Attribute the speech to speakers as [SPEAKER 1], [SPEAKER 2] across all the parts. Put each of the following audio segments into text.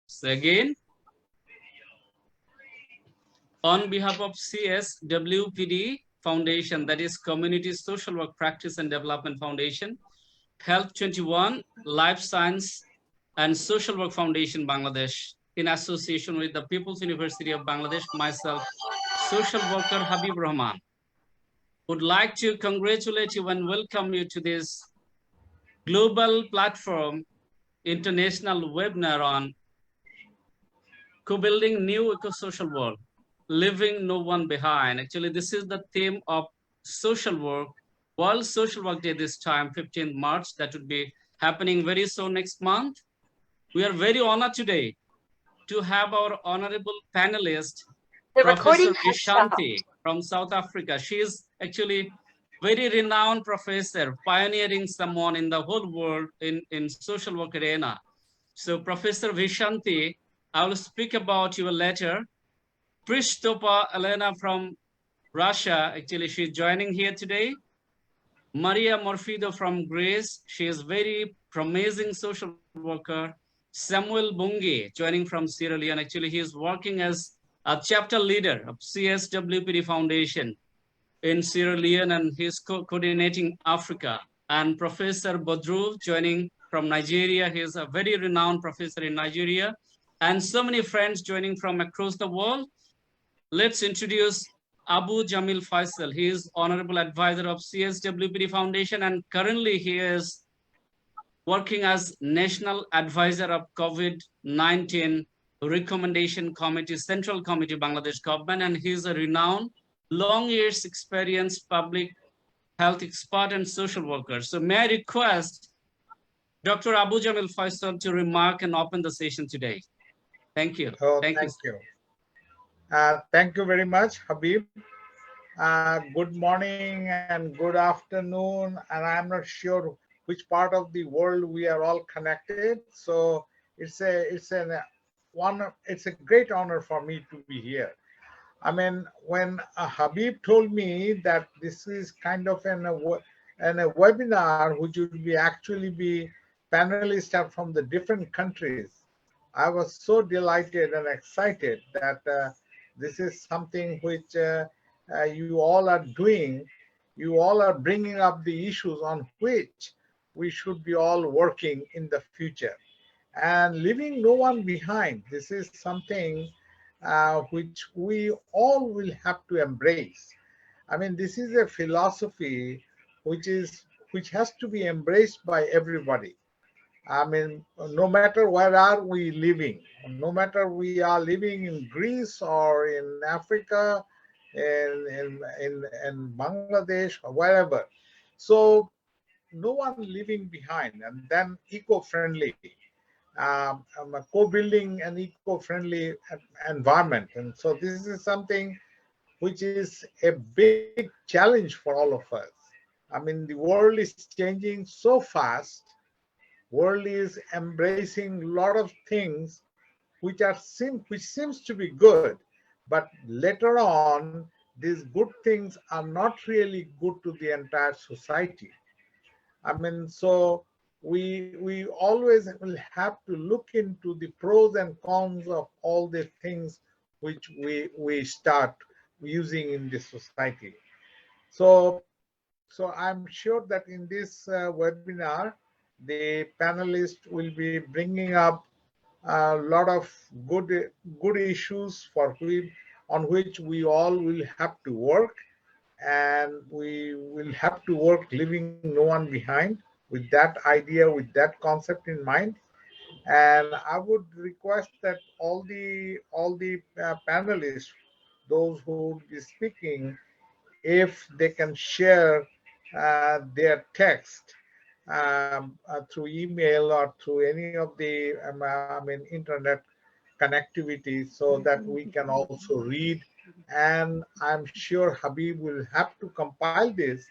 [SPEAKER 1] So again, on behalf of CSWPD Foundation, that is Community Social Work Practice and Development Foundation, Health 21, Life Science and Social Work Foundation, Bangladesh, in association with the People's University of Bangladesh, myself, social worker Habib Rahman, would like to congratulate you and welcome you to this global platform international webinar on co-building new eco-social world, leaving no one behind. Actually, this is the theme of social work, World Social Work Day this time, 15th March. That would be happening very soon next month. We are very honored today to have our honorable panelist, Professor Vishanti from South Africa. She is actually very renowned professor, pioneering someone in the whole world in social work arena. So Professor Vishanti, I will speak about you later. Pristopa Elena from Russia, actually she's joining here today. Maria Morfido from Greece, she is very promising social worker. Samuel Bungi, joining from Sierra Leone, actually he is working as a chapter leader of CSWPD Foundation in Sierra Leone, and he's coordinating Africa. And Professor Bodru joining from Nigeria. He is a very renowned professor in Nigeria. And so many friends joining from across the world. Let's introduce Abu Jamil Faisal. He is Honorable Advisor of CSWPD Foundation, and currently he is working as National Advisor of COVID-19 Recommendation Committee, Central Committee, Bangladesh government, and he is a renowned, long years experienced public health expert and social worker. So may I request Dr. Abu Jamil Faisal to remark and open the session today. Thank you.
[SPEAKER 2] Thank you. Thank you very much, Habib. Good morning and good afternoon. And I'm not sure which part of the world we are all connected. So it's a great honor for me to be here. I mean, when Habib told me that this is kind of a webinar which would be actually be panelists are from the different countries, I was so delighted and excited that this is something which you all are doing. You all are bringing up the issues on which we should be all working in the future. And leaving no one behind, this is something which we all will have to embrace. I mean, this is a philosophy which has to be embraced by everybody. I mean, no matter where are we living, no matter we are living in Greece or in Africa, in Bangladesh or wherever. So no one leaving behind, and then eco-friendly, co-building an eco-friendly environment. And so this is something which is a big challenge for all of us. I mean, the world is changing so fast. World is embracing a lot of things which seems to be good, but later on these good things are not really good to the entire society. I mean, so we always will have to look into the pros and cons of all the things which we start using in this society. So I'm sure that in this webinar, the panelists will be bringing up a lot of good issues on which we all will have to work, and we will have to work leaving no one behind with that idea, with that concept in mind. And I would request that all the panelists, those who will be speaking, if they can share their text through email or through any of the internet connectivity, so that we can also read. And I'm sure Habib will have to compile this,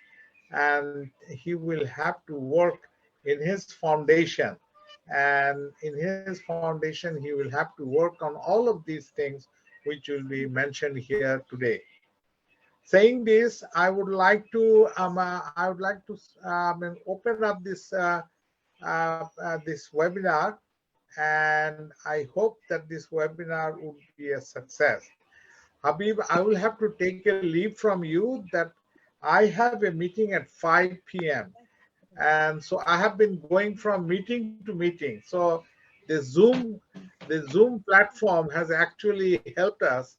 [SPEAKER 2] and he will have to work in his foundation, and in his foundation he will have to work on all of these things which will be mentioned here today. Saying this, I would like to open up this this webinar, and I hope that this webinar would be a success. Habib, I will have to take a leave from you that I have a meeting at 5 p.m. And so I have been going from meeting to meeting. So the Zoom platform has actually helped us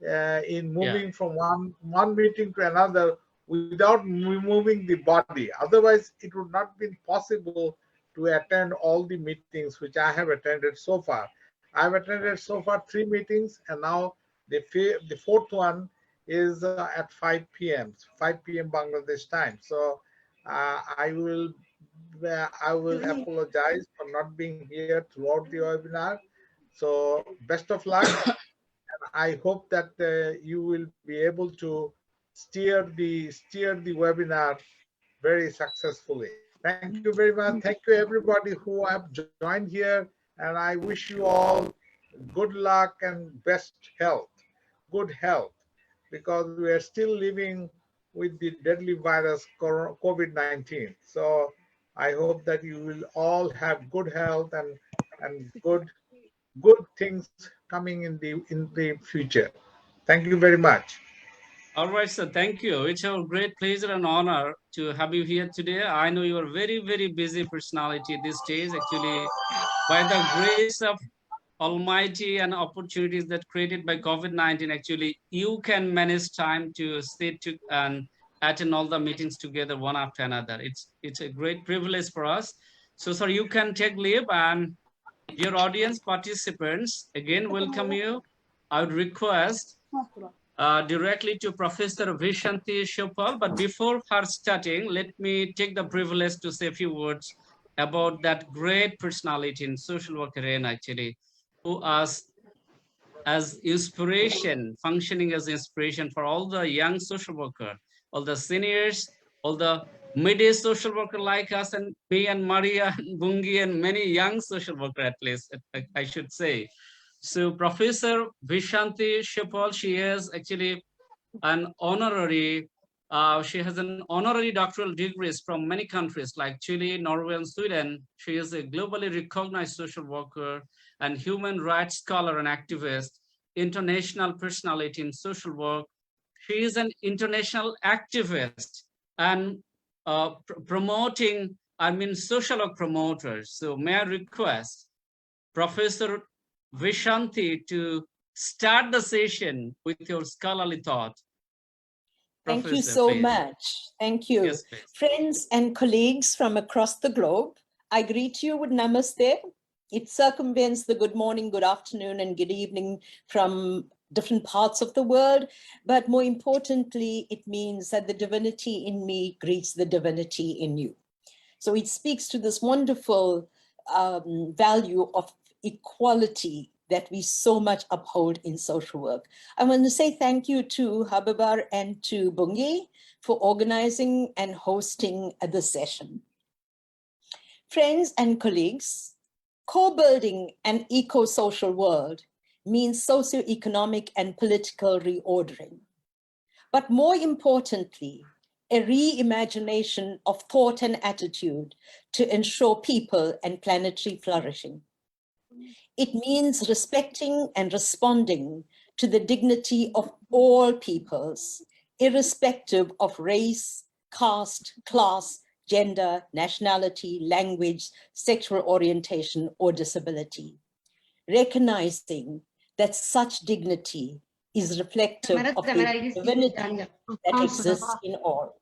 [SPEAKER 2] in
[SPEAKER 1] Yeah.
[SPEAKER 2] moving from one meeting to another without moving the body. Otherwise, it would not been possible to attend all the meetings which I have attended so far. I've attended so far 3 meetings, and now the fourth one is at 5 p.m. 5 p.m. Bangladesh time. So I will apologize for not being here throughout the webinar. So best of luck. I hope that you will be able to steer the webinar very successfully. Thank you very much. Thank you everybody who have joined here, and I wish you all good luck and best health, good health, because we are still living with the deadly virus COVID-19. So I hope that you will all have good health and good things coming in the future. Thank you very much.
[SPEAKER 1] All right, sir. Thank you. It's our great pleasure and honor to have you here today. I know you are very, very busy personality these days. Actually, by the grace of Almighty and opportunities that created by COVID-19, actually, you can manage time to sit to and attend all the meetings together one after another. It's a great privilege for us. So, sir, you can take leave, and your audience participants, again, welcome you. I would request directly to Professor Vishanti Shopal. But before her starting, let me take the privilege to say a few words about that great personality in social work arena, actually, who as inspiration, functioning as inspiration for all the young social worker, all the seniors, all the mid-age social worker like us, and me and Maria and Bungi and many young social worker at least, I should say. So Professor Vishanti Shepal, she is actually an honorary, she has an honorary doctoral degrees from many countries like Chile, Norway, and Sweden. She is a globally recognized social worker and human rights scholar and activist, international personality in social work. She is an international activist and promoting, I mean, social work promoters. So may I request Professor Vishanti to start the session with your scholarly thought.
[SPEAKER 3] Thank you
[SPEAKER 1] Professor,
[SPEAKER 3] so
[SPEAKER 1] please.
[SPEAKER 3] much. Thank you.
[SPEAKER 1] Yes, please.
[SPEAKER 3] Friends and colleagues from across the globe, I greet you with namaste. It circumvents the good morning, good afternoon, and good evening from different parts of the world. But more importantly, it means that the divinity in me greets the divinity in you. So it speaks to this wonderful value of equality that we so much uphold in social work. I want to say thank you to Habibar and to Bungi for organizing and hosting the session. Friends and colleagues, co-building an eco-social world means socioeconomic and political reordering. But more importantly, a reimagination of thought and attitude to ensure people and planetary flourishing. It means respecting and responding to the dignity of all peoples, irrespective of race, caste, class, gender, nationality, language, sexual orientation, or disability. Recognizing that such dignity is reflective of the divinity that exists in all.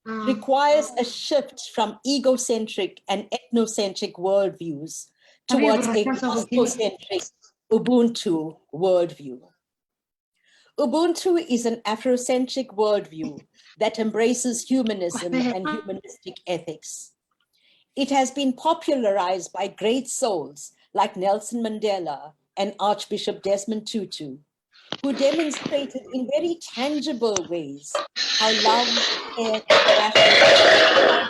[SPEAKER 3] Requires a shift from egocentric and ethnocentric worldviews towards a Christocentric Ubuntu worldview. Ubuntu is an Afrocentric worldview that embraces humanism and humanistic ethics. It has been popularized by great souls like Nelson Mandela and Archbishop Desmond Tutu, who demonstrated in very tangible ways how love, care, compassion,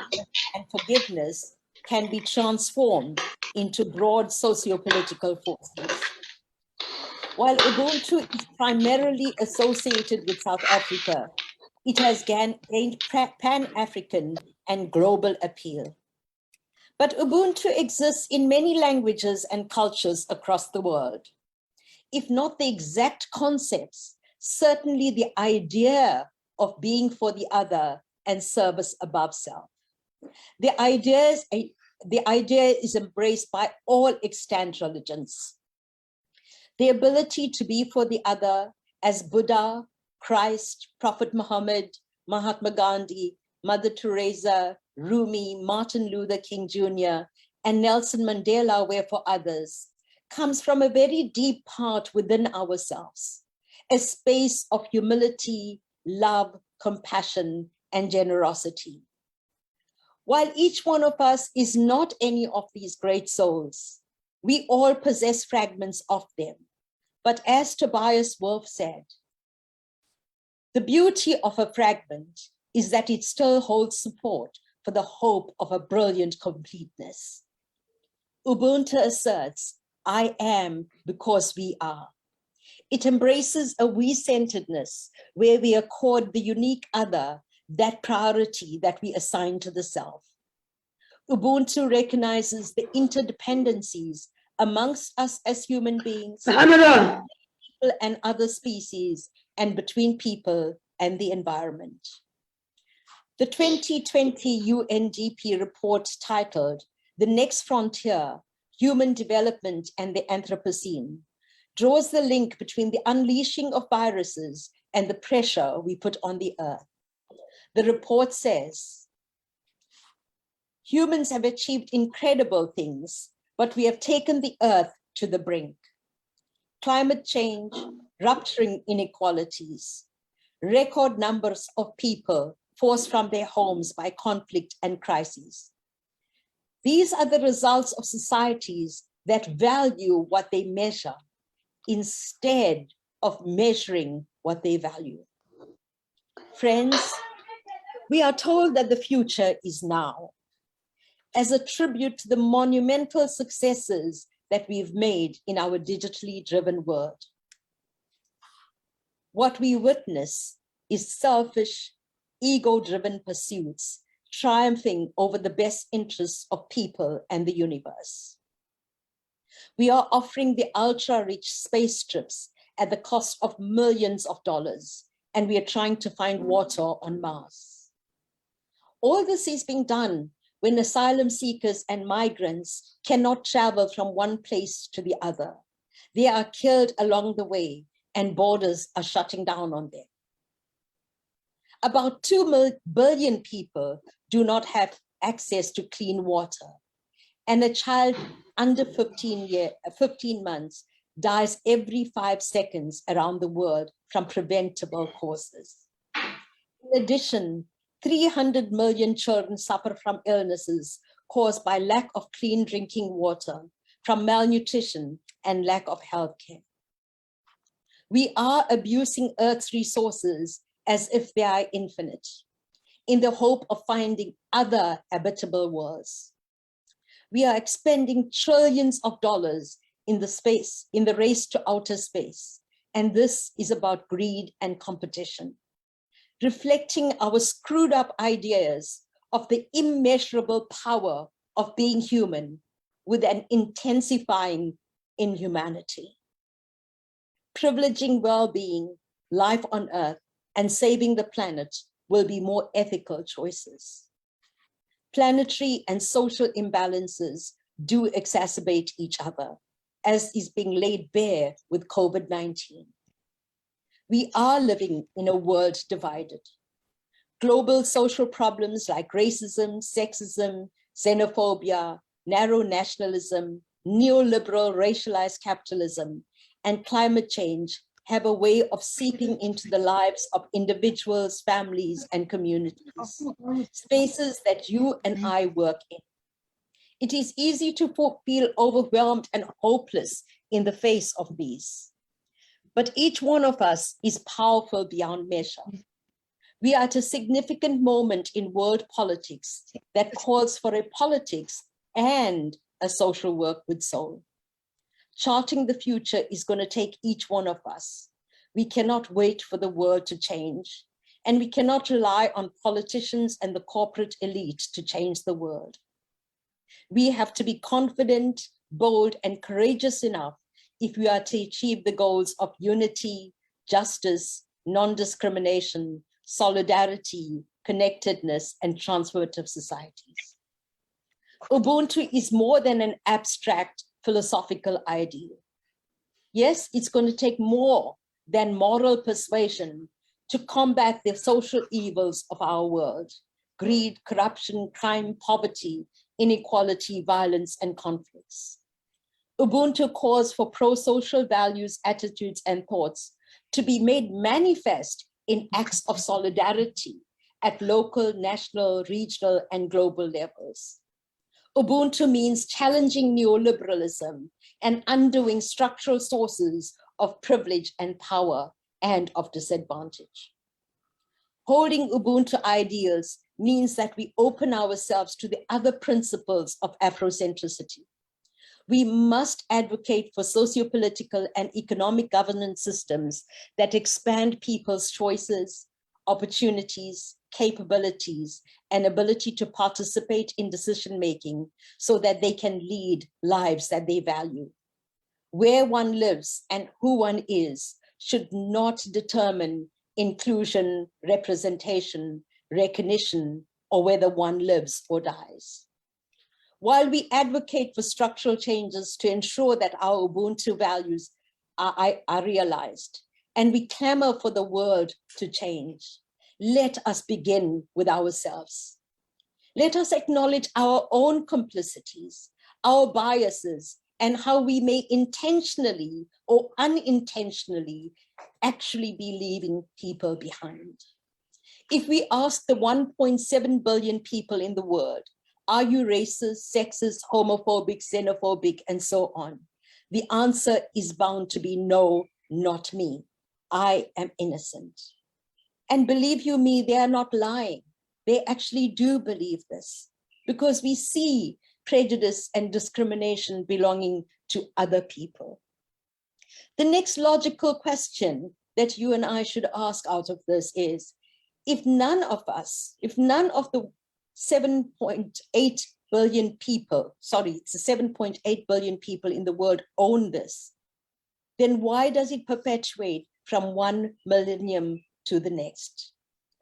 [SPEAKER 3] and forgiveness can be transformed into broad socio-political forces. While Ubuntu is primarily associated with South Africa, it has gained pan-African and global appeal. But Ubuntu exists in many languages and cultures across the world. If not the exact concepts, certainly the idea of being for the other and service above self. The idea is embraced by all extant religions. The ability to be for the other as Buddha, Christ, Prophet Muhammad, Mahatma Gandhi, Mother Teresa, Rumi, Martin Luther King Jr., and Nelson Mandela were for others, comes from a very deep part within ourselves, a space of humility, love, compassion, and generosity. While each one of us is not any of these great souls, we all possess fragments of them. But as Tobias Wolff said, the beauty of a fragment is that it still holds support for the hope of a brilliant completeness. Ubuntu asserts, I am because we are. It embraces a we-centeredness where we accord the unique other that priority that we assign to the self. Ubuntu recognizes the interdependencies amongst us as human beings, people and other species, and between people and the environment. The 2020 UNDP report titled, The Next Frontier, Human Development and the Anthropocene, draws the link between the unleashing of viruses and the pressure we put on the earth. The report says, humans have achieved incredible things, but we have taken the earth to the brink. Climate change, rupturing inequalities, record numbers of people forced from their homes by conflict and crises. These are the results of societies that value what they measure instead of measuring what they value. Friends, we are told that the future is now. As a tribute to the monumental successes that we've made in our digitally driven world. What we witness is selfish, ego-driven pursuits triumphing over the best interests of people and the universe. We are offering the ultra-rich space trips at the cost of millions of dollars, and we are trying to find water on Mars. All this is being done when asylum seekers and migrants cannot travel from one place to the other. They are killed along the way and borders are shutting down on them. About 2 billion people do not have access to clean water, and a child under 15 months dies every 5 seconds around the world from preventable causes. In addition, 300 million children suffer from illnesses caused by lack of clean drinking water, from malnutrition and lack of healthcare. We are abusing Earth's resources as if they are infinite, in the hope of finding other habitable worlds. We are expending trillions of dollars in the race to outer space, and this is about greed and competition, reflecting our screwed up ideas of the immeasurable power of being human with an intensifying inhumanity. Privileging well-being, life on Earth, and saving the planet will be more ethical choices. Planetary and social imbalances do exacerbate each other, as is being laid bare with COVID-19. We are living in a world divided. Global social problems like racism, sexism, xenophobia, narrow nationalism, neoliberal racialized capitalism, and climate change have a way of seeping into the lives of individuals, families, and communities, spaces that you and I work in. It is easy to feel overwhelmed and hopeless in the face of these. But each one of us is powerful beyond measure. We are at a significant moment in world politics that calls for a politics and a social work with soul. Charting the future is going to take each one of us. We cannot wait for the world to change, and we cannot rely on politicians and the corporate elite to change the world. We have to be confident, bold, and courageous enough if we are to achieve the goals of unity, justice, non-discrimination, solidarity, connectedness, and transformative societies. Ubuntu is more than an abstract philosophical ideal. Yes, it's going to take more than moral persuasion to combat the social evils of our world: greed, corruption, crime, poverty, inequality, violence, and conflicts. Ubuntu calls for pro-social values, attitudes, and thoughts to be made manifest in acts of solidarity at local, national, regional, and global levels. Ubuntu means challenging neoliberalism and undoing structural sources of privilege and power and of disadvantage. Holding Ubuntu ideals means that we open ourselves to the other principles of Afrocentricity. We must advocate for socio-political and economic governance systems that expand people's choices, opportunities, capabilities, and ability to participate in decision-making so that they can lead lives that they value. Where one lives and who one is should not determine inclusion, representation, recognition, or whether one lives or dies. While we advocate for structural changes to ensure that our Ubuntu values are realized, and we clamor for the world to change, let us begin with ourselves. Let us acknowledge our own complicities, our biases, and how we may intentionally or unintentionally actually be leaving people behind. If we ask the 1.7 billion people in the world, are you racist, sexist, homophobic, xenophobic, and so on? The answer is bound to be no, not me. I am innocent. And believe you me, they are not lying. They actually do believe this because we see prejudice and discrimination belonging to other people. The next logical question that you and I should ask out of this is, if none of us, if none of the 7.8 billion people, sorry, it's the 7.8 billion people in the world own this, then why does it perpetuate from one millennium to the next,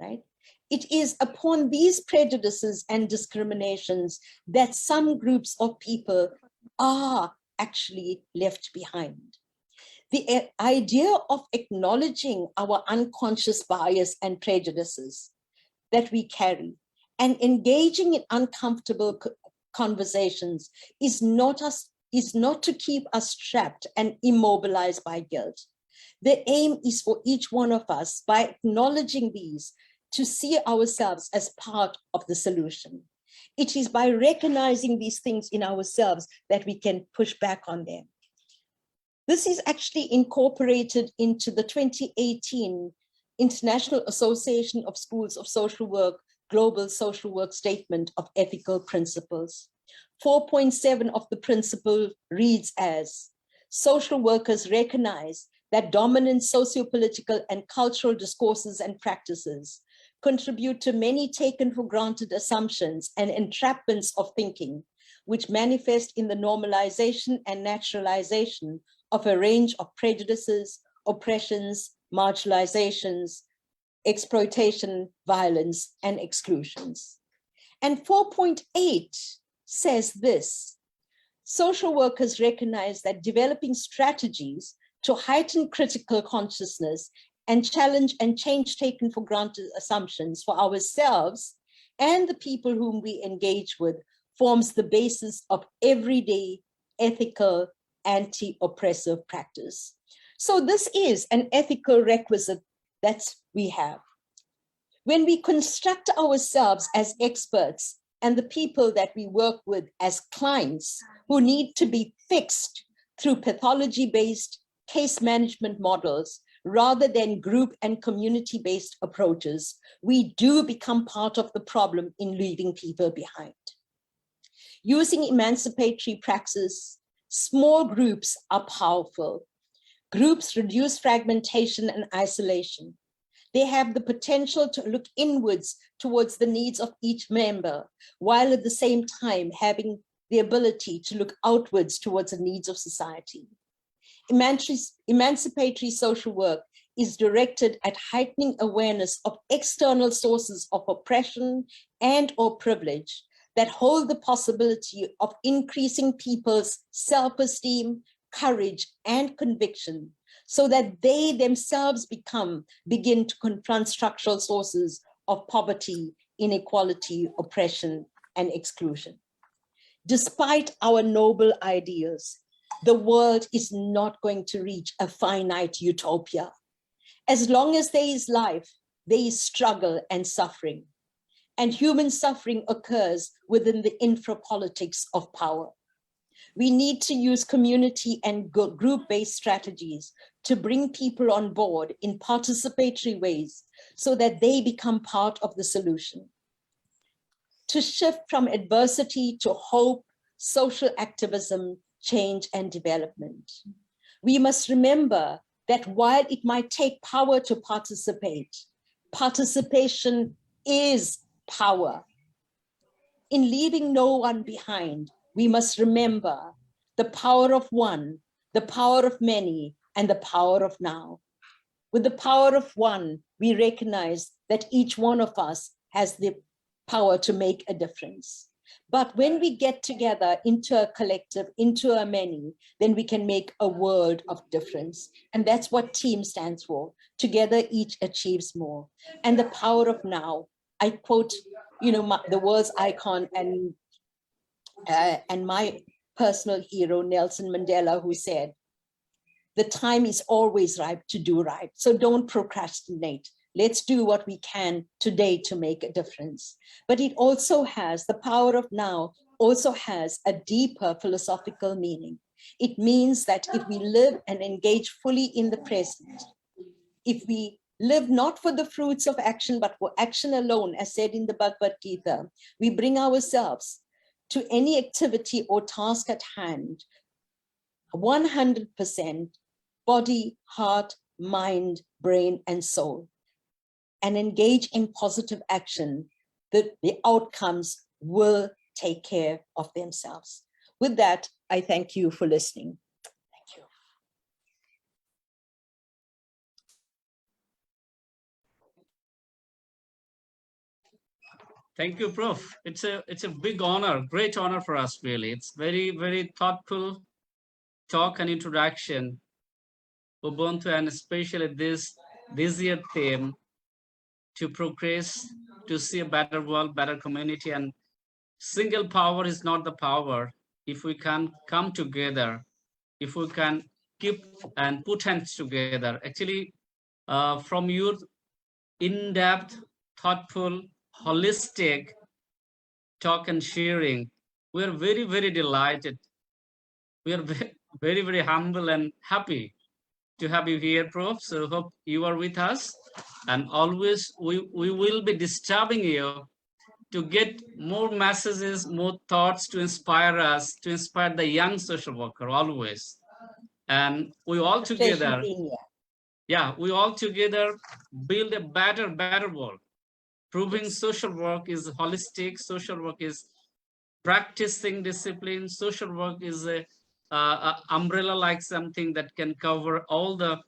[SPEAKER 3] right? It is upon these prejudices and discriminations that some groups of people are actually left behind. The idea of acknowledging our unconscious bias and prejudices that we carry and engaging in uncomfortable conversations is not to keep us trapped and immobilized by guilt. The aim is for each one of us, by acknowledging these, to see ourselves as part of the solution. It is by recognizing these things in ourselves that we can push back on them. This is actually incorporated into the 2018 International Association of Schools of Social Work Global Social Work Statement of Ethical Principles. 4.7 of the principle reads as, social workers recognize that dominant socio-political and cultural discourses and practices contribute to many taken for granted assumptions and entrapments of thinking, which manifest in the normalization and naturalization of a range of prejudices, oppressions, marginalizations, exploitation, violence, and exclusions. And 4.8 says this: social workers recognize that developing strategies to heighten critical consciousness and challenge and change taken for granted assumptions for ourselves and the people whom we engage with forms the basis of everyday ethical anti-oppressive practice. So this is an ethical requisite that we have. When we construct ourselves as experts and the people that we work with as clients who need to be fixed through pathology-based case management models rather than group and community-based approaches, we do become part of the problem in leaving people behind. Using emancipatory praxis, small groups are powerful. Groups reduce fragmentation and isolation. They have the potential to look inwards towards the needs of each member, while at the same time having the ability to look outwards towards the needs of society. Emancipatory social work is directed at heightening awareness of external sources of oppression and or privilege that hold the possibility of increasing people's self-esteem, courage, and conviction, so that they themselves begin to confront structural sources of poverty, inequality, oppression, and exclusion. Despite our noble ideals, the world is not going to reach a finite utopia. As long as there is life, there is struggle and suffering. And human suffering occurs within the infrapolitics of power. We need to use community and group-based strategies to bring people on board in participatory ways so that they become part of the solution. To shift from adversity to hope, social activism, change, and development. We must remember that while it might take power to participate, participation is power. In leaving no one behind, we must remember the power of one, the power of many, and the power of now. With the power of one, we recognize that each one of us has the power to make a difference. But when we get together into a collective, into a many, then we can make a world of difference. And that's what TEAM stands for. Together, each achieves more. And the power of now. I quote, the world's icon and my personal hero, Nelson Mandela, who said, "The time is always ripe to do right. So don't procrastinate. Let's do what we can today to make a difference." But it also has, the power of now also has a deeper philosophical meaning. It means that if we live and engage fully in the present, if we live not for the fruits of action, but for action alone, as said in the Bhagavad Gita, we bring ourselves to any activity or task at hand, 100%, body, heart, mind, brain, and soul, and engage in positive action, the outcomes will take care of themselves. With that, I thank you for listening. Thank you.
[SPEAKER 1] Thank you, Prof. It's a big honor, great honor for us, really. It's very, very thoughtful talk and introduction. Ubuntu, and especially this year theme, to progress, to see a better world, better community. And single power is not the power. If we can come together, if we can keep and put hands together, actually, from your in-depth, thoughtful, holistic talk and sharing, we are very, very delighted. We are very, very humble and happy to have you here, Prof. So hope you are with us. And always we will be disturbing you to get more messages, more thoughts to inspire us, to inspire the young social worker always. And we all together, we all together build a better world. Proving social work is holistic, social work is practicing discipline, social work is a umbrella like something that can cover all the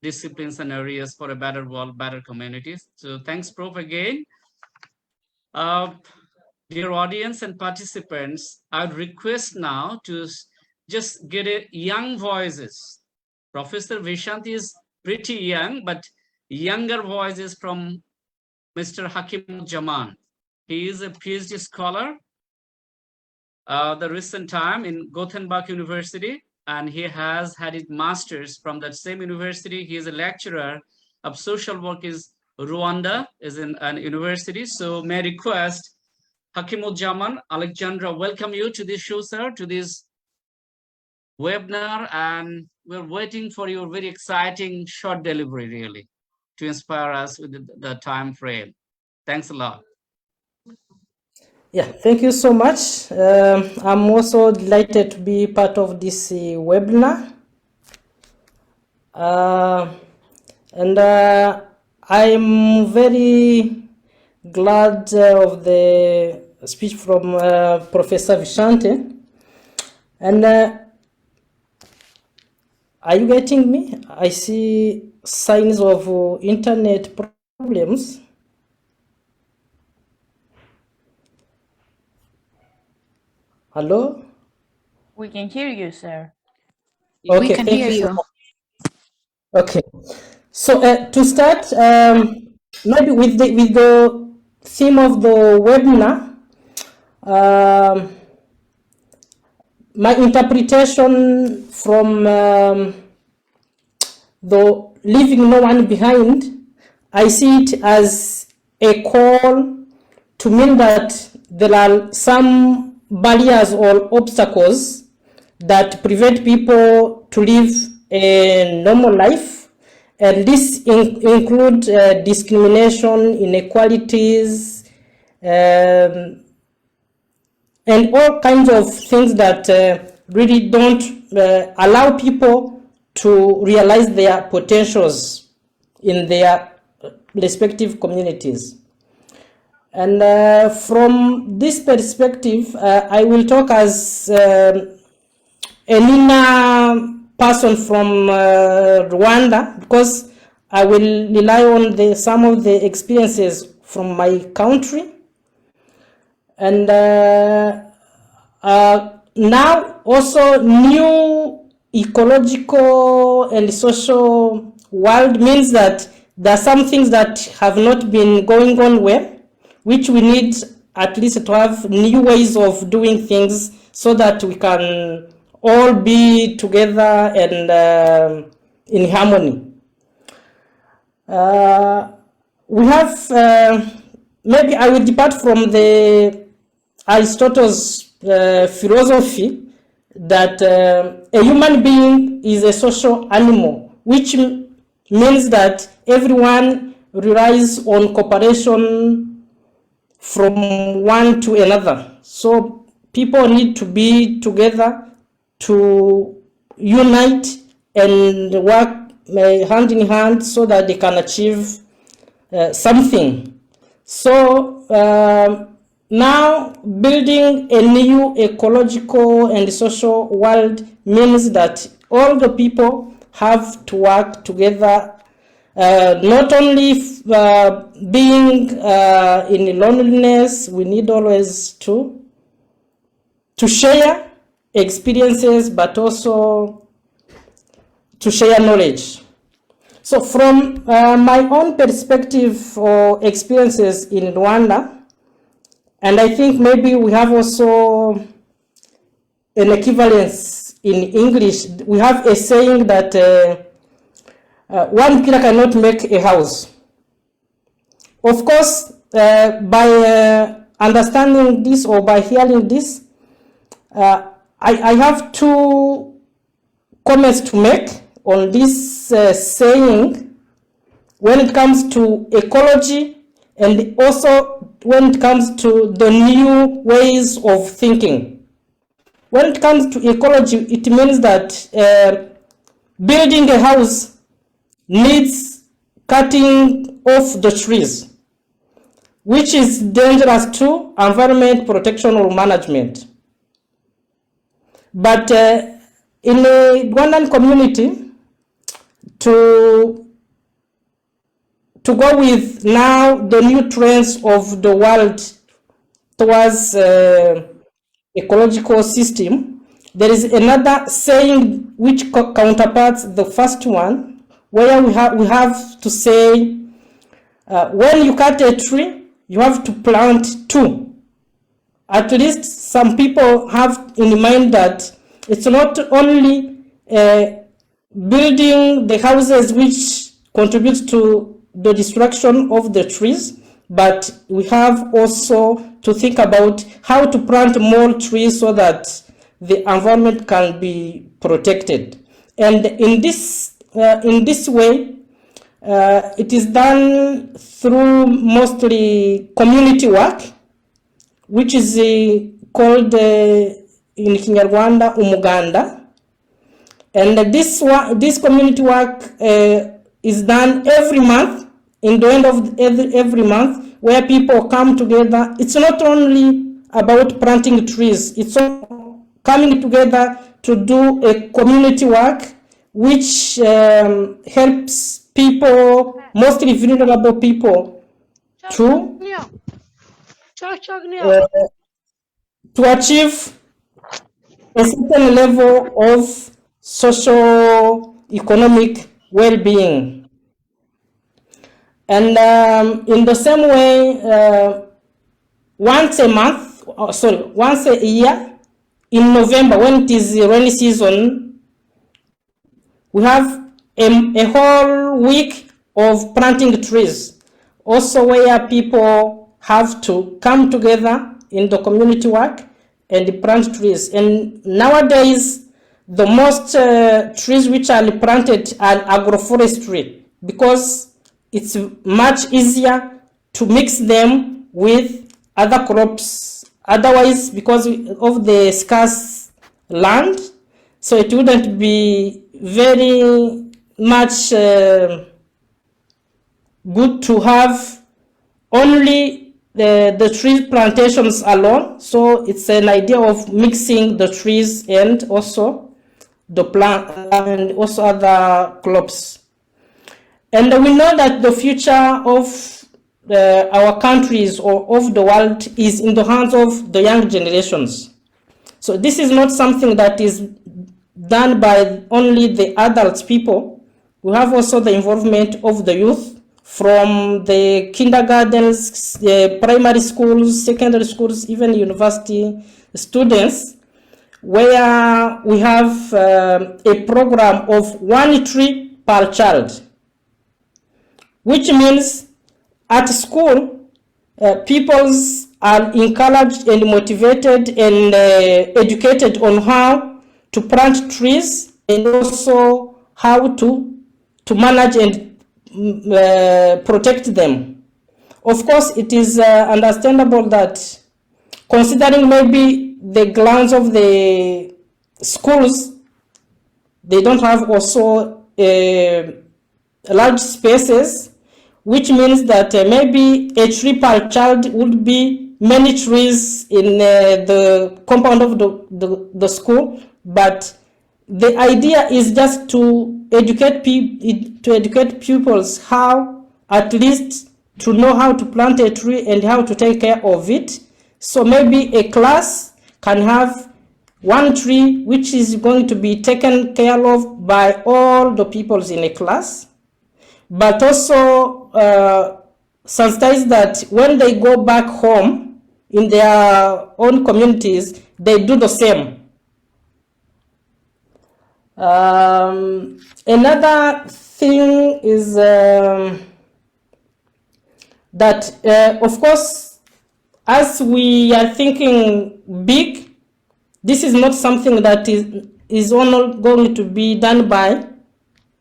[SPEAKER 1] disciplines and areas for a better world, better communities. So thanks, Prof, again. Dear audience and participants, I would request now to just get a young voices. Professor Vishant is pretty young, but younger voices from Mr. Hakim-ud-Zaman. He is a PhD scholar, the recent time in Gothenburg University, and he has had his master's from that same university. He is a lecturer of social work in Rwanda, is in an university. So may I request Hakim-ud-Zaman, Alexandra, welcome you to this show, sir, to this webinar, and we're waiting for your very exciting short delivery, really, to inspire us with the time frame. Thanks a lot.
[SPEAKER 4] Yeah, thank you so much. I'm also delighted to be part of this webinar. And I'm very glad of the speech from Professor Vishante. And are you getting me? I see signs of internet problems. Hello?
[SPEAKER 5] We can hear you, sir.
[SPEAKER 4] Okay,
[SPEAKER 6] We can
[SPEAKER 4] thank
[SPEAKER 6] hear
[SPEAKER 4] you so
[SPEAKER 6] you.
[SPEAKER 4] much. Okay, so to start, maybe with the theme of the webinar, my interpretation from the leaving no one behind, I see it as a call to mean that there are some barriers or obstacles that prevent people to live a normal life. And this include discrimination, inequalities, and all kinds of things that really don't allow people to realize their potentials in their respective communities. And from this perspective, I will talk as a Nina person from Rwanda, because I will rely on some of the experiences from my country. And now also new ecological and social world means that there are some things that have not been going on well, which we need at least to have new ways of doing things so that we can all be together and in harmony. We have, maybe I will depart from the Aristotle's philosophy that a human being is a social animal, which means that everyone relies on cooperation from one to another. So people need to be together to unite and work hand in hand so that they can achieve something. So now building a new ecological and social world means that all the people have to work together, not only being in loneliness. We need always to share experiences, but also to share knowledge. So from my own perspective or experiences in Rwanda, and I think maybe we have also an equivalence in English. We have a saying that one pillar cannot make a house. Of course, by understanding this or by hearing this, I have two comments to make on this saying when it comes to ecology and also when it comes to the new ways of thinking. When it comes to ecology, it means that building a house needs cutting off the trees, which is dangerous to environment protection or management. But in a Rwandan community, to go with now the new trends of the world towards ecological system, there is another saying which counterparts the first one, where we have to say when you cut a tree, you have to plant two. At least some people have in mind that it's not only building the houses which contributes to the destruction of the trees, but we have also to think about how to plant more trees so that the environment can be protected. And in this way, it is done through mostly community work, which is called in Kinyarwanda umuganda. And this community work is done every month, in the end of every month, where people come together. It's not only about planting trees. It's all coming together to do a community work which helps people, mostly vulnerable people, to achieve a certain level of socio-economic well-being. And in the same way, once a year, in November, when it is rainy season, we have a whole week of planting trees, also where people have to come together in the community work and plant trees. And nowadays, the most trees which are planted are agroforestry, because it's much easier to mix them with other crops. Otherwise, because of the scarce land, so it wouldn't be very much good to have only the tree plantations alone. So it's an idea of mixing the trees and also the plant and also other crops. And we know that the future of our countries or of the world is in the hands of the young generations. So this is not something that is done by only the adult people. We have also the involvement of the youth from the kindergartens, the primary schools, secondary schools, even university students, where we have a program of 1 tree per child, which means at school, pupils are encouraged and motivated and educated on how to plant trees and also how to manage and protect them. Of course, it is understandable that considering maybe the grounds of the schools, they don't have also large spaces, which means that maybe a tree per child would be many trees in the compound of the school. But the idea is just to educate pupils how, at least, to know how to plant a tree and how to take care of it. So maybe a class can have 1 tree which is going to be taken care of by all the pupils in a class, but also sensitize that when they go back home in their own communities, they do the same. Another thing is that, of course, as we are thinking big, this is not something that is only going to be done by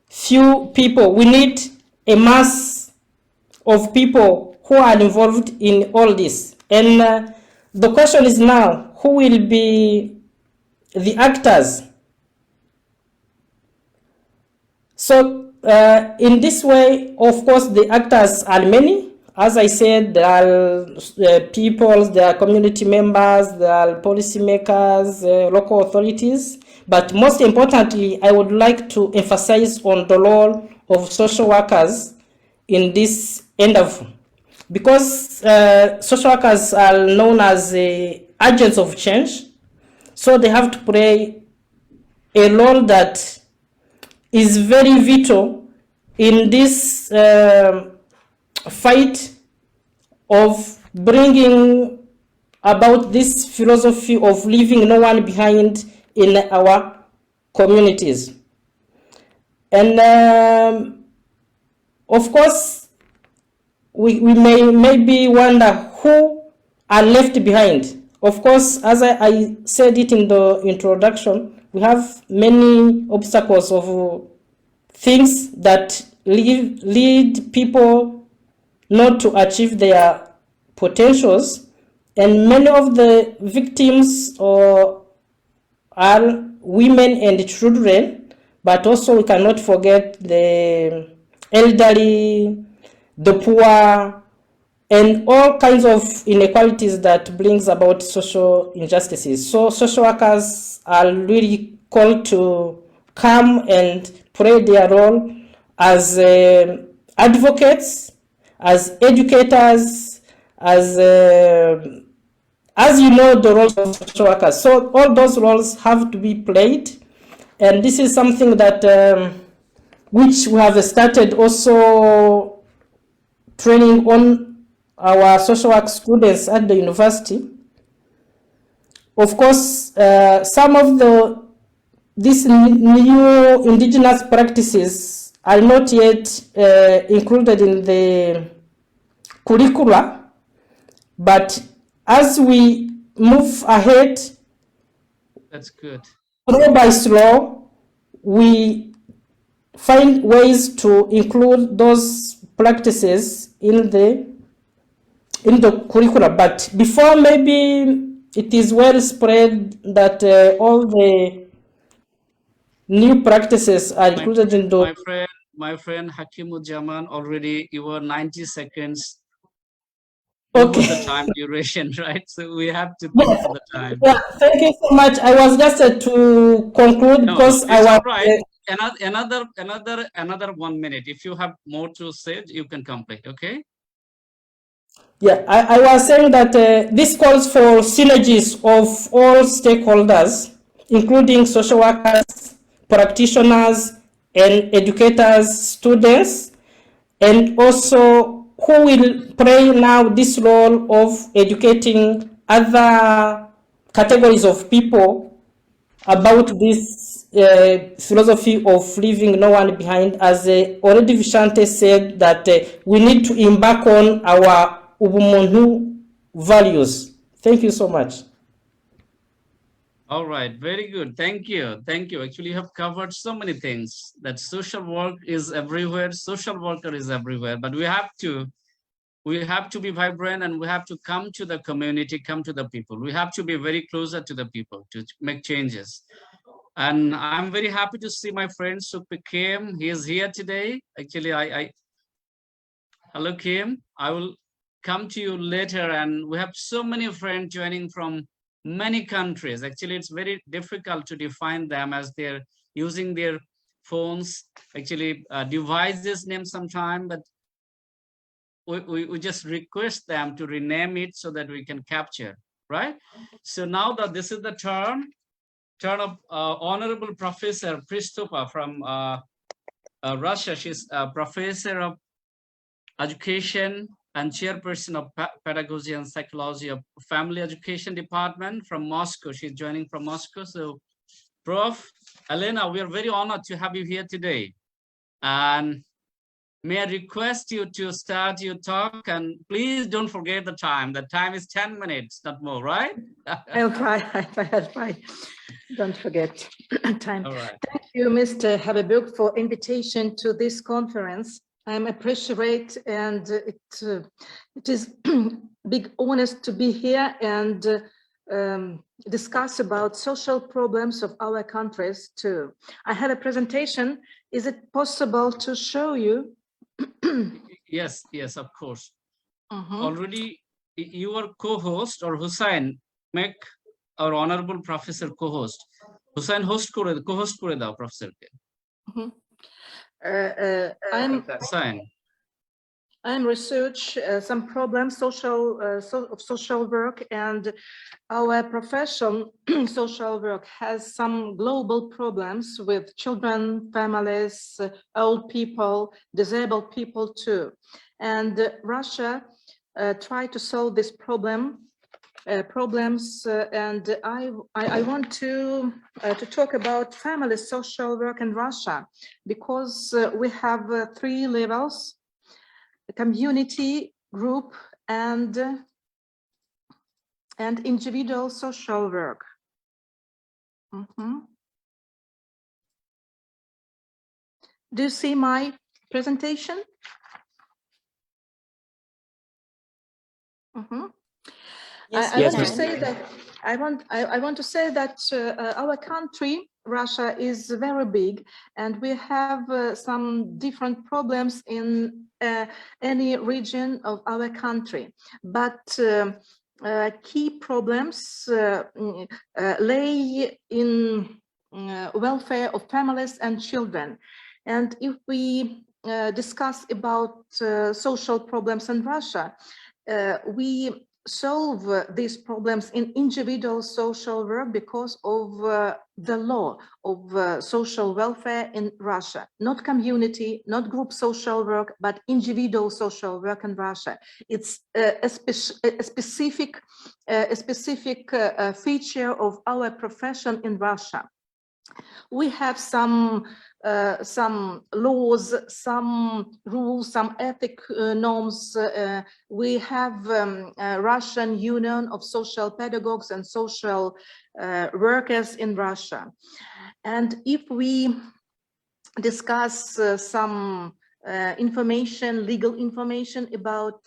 [SPEAKER 4] few people. We need a mass of people who are involved in all this. And the question is now, who will be the actors? So in this way, of course, the actors are many. As I said, there are people, there are community members, there are policymakers, local authorities. But most importantly, I would like to emphasize on the role of social workers in this endeavor, because social workers are known as agents of change. So they have to play a role that is very vital in this fight of bringing about this philosophy of leaving no one behind in our communities. And of course, we may maybe wonder who are left behind. Of course, as I said it in the introduction, we have many obstacles of things that lead people not to achieve their potentials, and many of the victims are women and children, but also we cannot forget the elderly, the poor, and all kinds of inequalities that brings about social injustices. So social workers are really called to come and play their role as advocates, as educators, as you know, the roles of social workers. So all those roles have to be played, and this is something that which we have started also training on our social work students at the university. Of course, some of these new indigenous practices are not yet included in the curricula, but as we move ahead,
[SPEAKER 1] That's good.
[SPEAKER 4] slow by slow, we find ways to include those practices in the curricula. But before, maybe it is well spread that all the new practices are included in the.
[SPEAKER 1] My friend Hakimujaman, already you were 90 seconds
[SPEAKER 4] Okay.
[SPEAKER 1] over the time duration, right? So we have to think for the time.
[SPEAKER 4] Yeah, thank you so much. I was just to conclude because
[SPEAKER 1] it's
[SPEAKER 4] I was.
[SPEAKER 1] all right. Another 1 minute. If you have more to say, you can complete. Okay.
[SPEAKER 4] Yeah, I was saying that this calls for synergies of all stakeholders, including social workers, practitioners, and educators, students, and also who will play now this role of educating other categories of people about this philosophy of leaving no one behind. As already Vishante said, that we need to embark on our Ubuntu values. Thank you so much.
[SPEAKER 1] All right, very good. Thank you. Thank you. Actually, you have covered so many things, that social work is everywhere, social worker is everywhere, but we have to be vibrant, and we have to come to the community, come to the people. We have to be very closer to the people to make changes. And I'm very happy to see my friend Sukpi Kim. He is here today. Actually, hello Kim. I will come to you later, and we have so many friends joining from many countries. Actually, it's very difficult to define them, as they're using their phones, actually devices name sometime, but we just request them to rename it so that we can capture, right? So now that this is the turn of Honorable Professor Pristopa from Russia. She's a professor of education and chairperson of pedagogy and psychology of family education department from Moscow. She's joining from Moscow. So Prof. Elena, we are very honored to have you here today. And may I request you to start your talk, and please don't forget the time. The time is 10 minutes, not more, right?
[SPEAKER 6] I'll try. Don't forget time.
[SPEAKER 1] All right.
[SPEAKER 6] Thank you, Mr. Habibuk, for invitation to this conference. I'm appreciate, and it is big honor to be here and discuss about social problems of our countries too. I have a presentation. Is it possible to show you?
[SPEAKER 1] Yes, of course. Already you are co-host, or Hussain, make our honorable professor co-host. Hussain co-host kore dao professor ke.
[SPEAKER 6] I'm research some problems of social work, and our profession social work has some global problems with children, families, old people, disabled people too. And Russia tried to solve this problems, and I want to talk about family social work in Russia, because we have 3 levels: community, group, and individual social work. Do you see my presentation?
[SPEAKER 3] Yes,
[SPEAKER 6] I want to say that our country Russia is very big, and we have some different problems in any region of our country. But key problems lay in welfare of families and children. And if we discuss about social problems in Russia, we solve these problems in individual social work because of the law of social welfare in Russia. Not community, not group social work, but individual social work in Russia. It's a specific feature of our profession in Russia. We have some laws, some rules, some ethic norms. We have a Russian Union of Social Pedagogues and Social Workers in Russia. And if we discuss some information, legal information about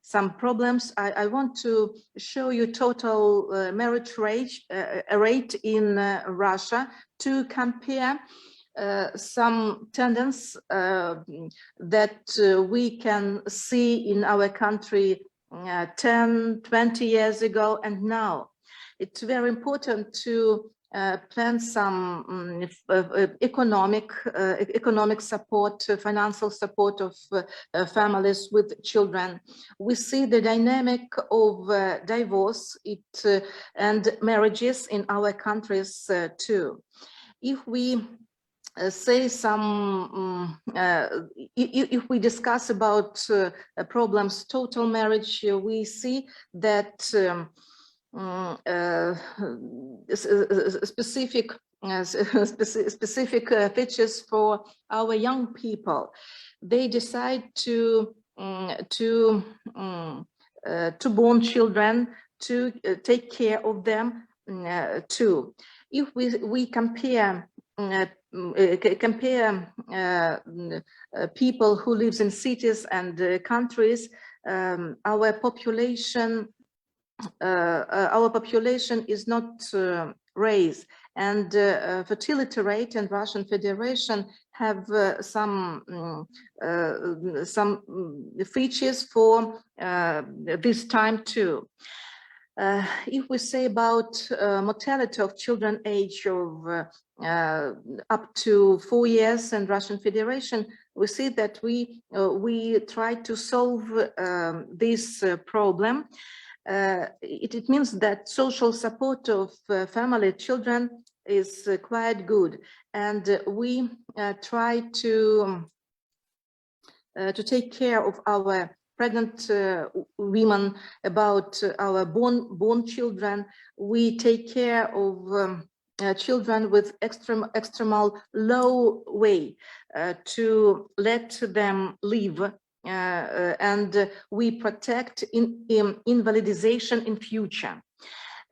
[SPEAKER 6] some problems, I want to show you total marriage rate in Russia to compare some tendencies that we can see in our country 10, 20 years ago and now. It's very important to plan some economic support, financial support of families with children. We see the dynamic of divorce and marriages in our countries too. If we say some, if we discuss about problems, total marriage, we see that specific features for our young people. They decide to born children, to take care of them too. If we compare people who lives in cities and countries, our population is not raised, and fertility rate in Russian Federation have some features for this time too. If we say about mortality of children age of up to 4 years in Russian Federation, we see that we try to solve this problem. It means that social support of family children is quite good, and we try to take care of our pregnant women, about our born children. We take care of children with extremal low weight to let them live. And we protect invalidization in future.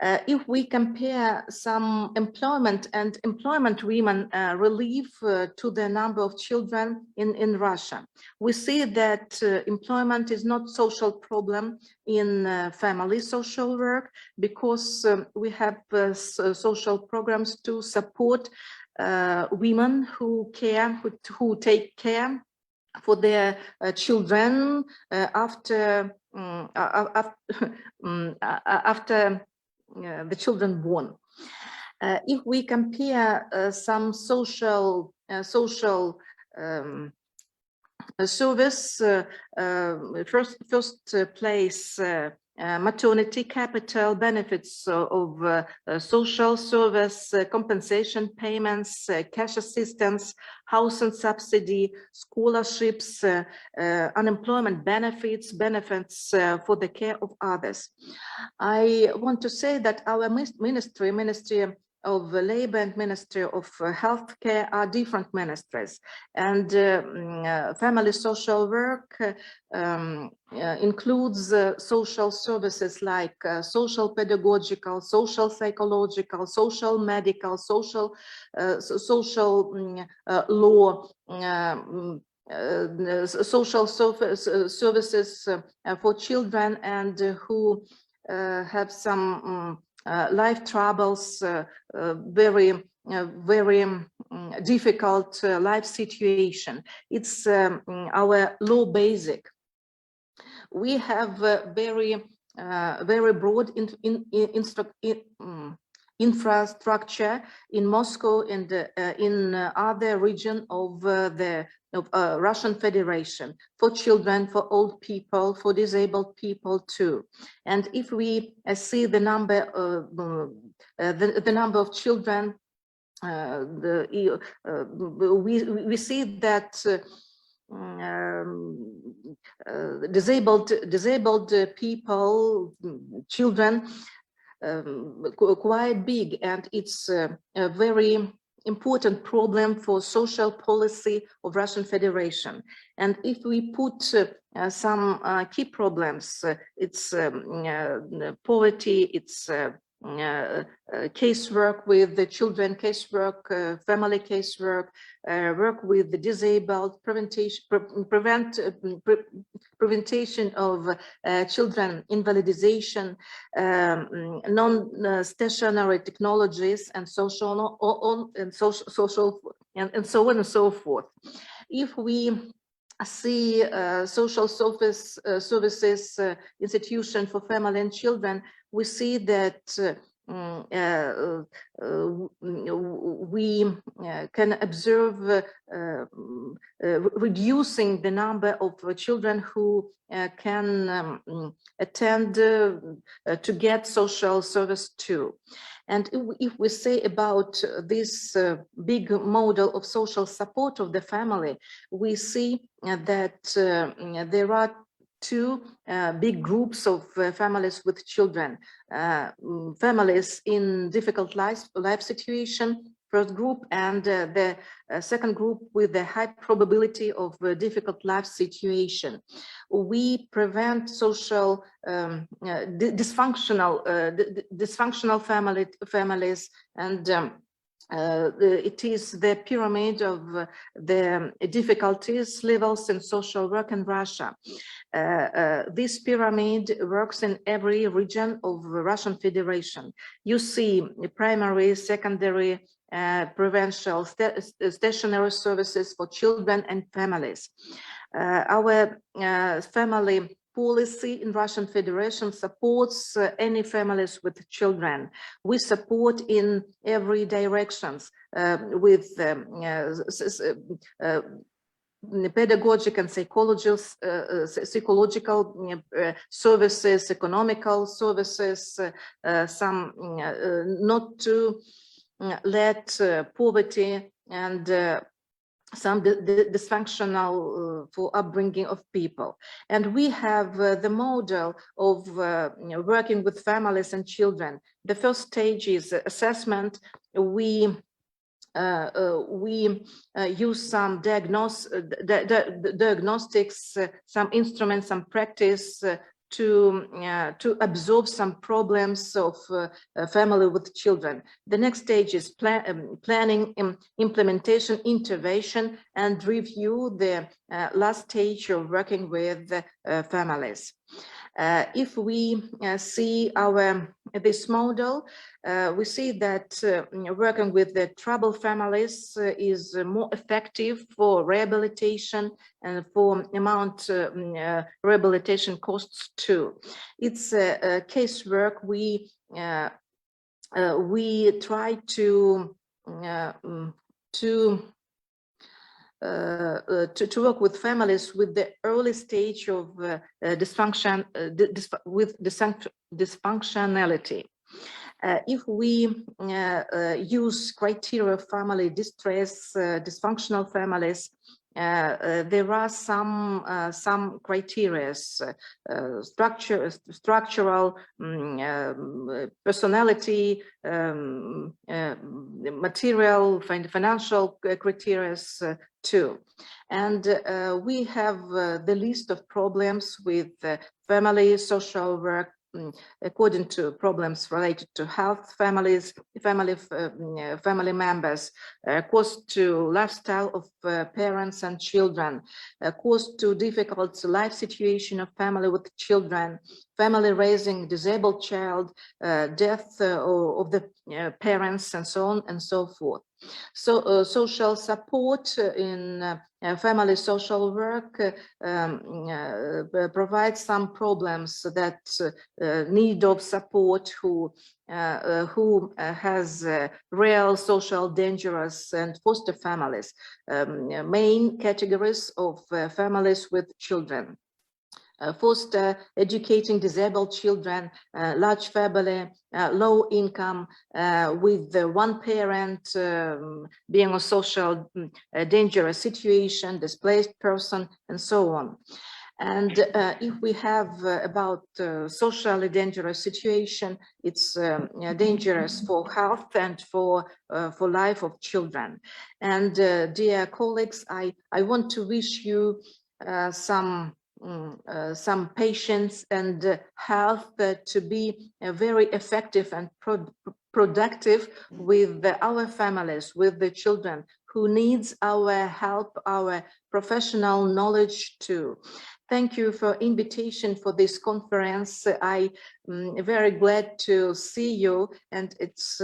[SPEAKER 6] If we compare some employment and employment women relief to the number of children in Russia, we see that employment is not social problem in family social work, because we have social programs to support women who take care for their children after the children born. If we compare some social service, first place maternity capital, benefits of social service, compensation payments, cash assistance, housing subsidy, scholarships, unemployment benefits, for the care of others. I want to say that our Ministry of Labor and Ministry of Healthcare are different ministries, and family social work includes social services like social pedagogical, social psychological, social medical, social law, social services for children and who have some life troubles, very very difficult life situation. It's our law basic. We have very broad infrastructure in Moscow and in other region of the Russian Federation, for children, for old people, for disabled people too. And if we see the number of children, we see that disabled people, children, quite big, and it's a very important problem for social policy of Russian Federation. And if we put some key problems, it's poverty, it's casework with the children, casework, family casework, work with the disabled, prevention of children invalidization, non-stationary technologies, and social and so on and so forth. If we see social services institution for family and children, we see that we can observe reducing the number of children who can attend to get social service too. And if we say about this big model of social support of the family, we see that there are two big groups of families with children. Families in difficult life situation, first group, and the second group with the high probability of a difficult life situation. We prevent social dysfunctional families, and it is the pyramid of the difficulties levels in social work in Russia. This pyramid works in every region of Russian Federation. You see primary, secondary, provincial, stationary services for children and families. Our family policy in Russian Federation supports any families with children. We support in every directions with pedagogic and psychological services, economical services, some not to let poverty and some dysfunctional for upbringing of people. And we have the model of working with families and children. The first stage is assessment. We use some diagnostics, some instruments, some practice to observe some problems of family with children. The next stage is planning, implementation, intervention, and review, the last stage of working with families. If we see this model, we see that working with the troubled families is more effective for rehabilitation and for amount rehabilitation costs too. It's a casework. We try to work with families with the early stage of dysfunctionality. If we use criteria of family distress, dysfunctional families, there are some criteria, structural, personality, material, financial criteria too. And we have the list of problems with family social work according to problems related to health, family members, cost to lifestyle of parents and children, cost to difficult life situation of family with children, family raising disabled child, death of the parents, and so on and so forth. So social support in family social work provides some problems that need of support who has real social dangerous and foster families, main categories of families with children. Foster educating disabled children, large family, low income, with one parent being a social dangerous situation, displaced person, and so on. And if we have about socially dangerous situation, it's dangerous for health and for life of children. And dear colleagues, I want to wish you some patience and health to be very effective and productive with our families, with the children who needs our help, our professional knowledge too. Thank you for invitation for this conference. I'm very glad to see you, and it's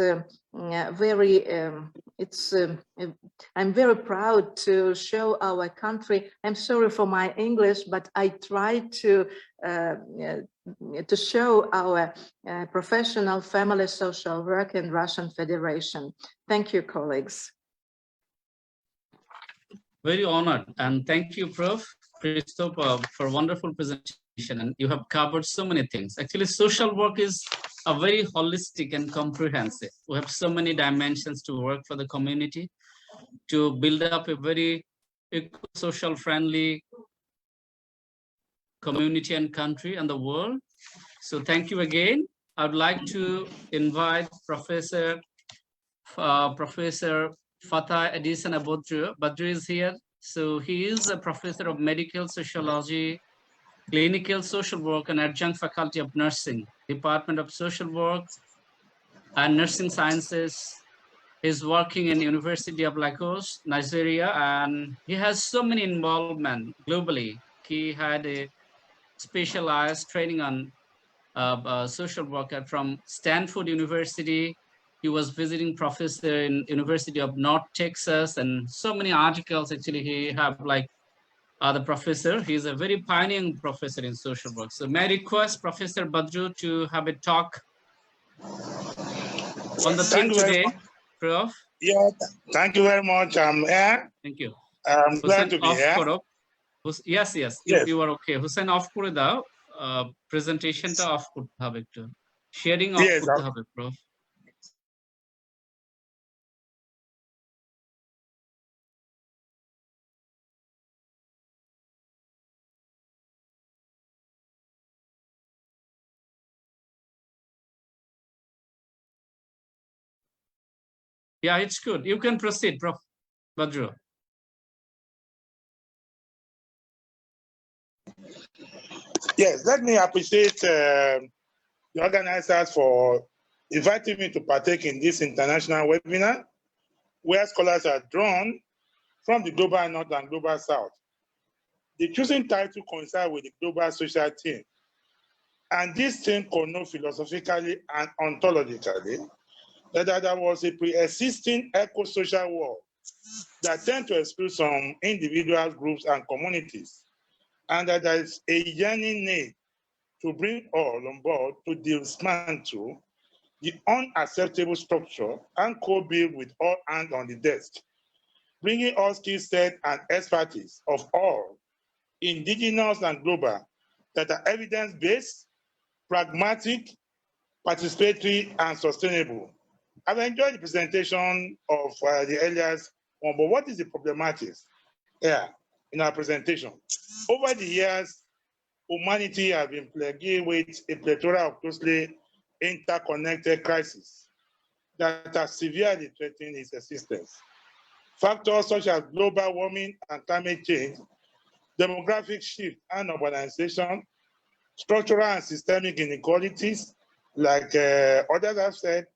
[SPEAKER 6] I'm very proud to show our country. I'm sorry for my English, but I try to show our professional family social work in Russian Federation. Thank you, colleagues.
[SPEAKER 1] Very honored, and thank you, Prof. Christopher, for wonderful presentation. And you have covered so many things. Actually, social work is a very holistic and comprehensive. We have so many dimensions to work for the community, to build up a very eco-social friendly community and country and the world. So thank you again. I would like to invite Professor Fatah Edison Abodru. Badru is here. So he is a professor of medical sociology, clinical social work, and adjunct faculty of nursing, Department of Social Work and Nursing Sciences. He's working in University of Lagos, Nigeria, and he has so many involvement globally. He had a specialized training on social worker from Stanford University. He was visiting professor in University of North Texas, and so many articles. Actually, he have like the professor. He's a very pioneering professor in social work. So may I request Professor Badru to have a talk on the theme today, Prof?
[SPEAKER 7] Yeah, thank you very much. I'm here.
[SPEAKER 1] Thank you.
[SPEAKER 7] I'm glad to be here.
[SPEAKER 1] Yes. You are okay. Hussein off করে দাও প্রেজেন্টেশনটা of করতে হবে একটু sharing of করতে হবে Prof. Yeah, it's good. You can proceed, Prof. Badru.
[SPEAKER 7] Yes, let me appreciate the organizers for inviting me to partake in this international webinar, where scholars are drawn from the global north and global south. The chosen title coincides with the global social theme, and this theme connotes philosophically and ontologically that there was a pre-existing eco-social world that tend to exclude some individuals, groups, and communities, and that there is a yearning need to bring all on board to dismantle the unacceptable structure and co-build with all hands on the desk, bringing all skill set and expertise of all, indigenous and global, that are evidence-based, pragmatic, participatory, and sustainable. I've enjoyed the presentation of the earlier one, but what is the problematic here in our presentation? Over the years, humanity has been plagued with a plethora of closely interconnected crises that are severely threatening its existence. Factors such as global warming and climate change, demographic shift and urbanization, structural and systemic inequalities, like others have said,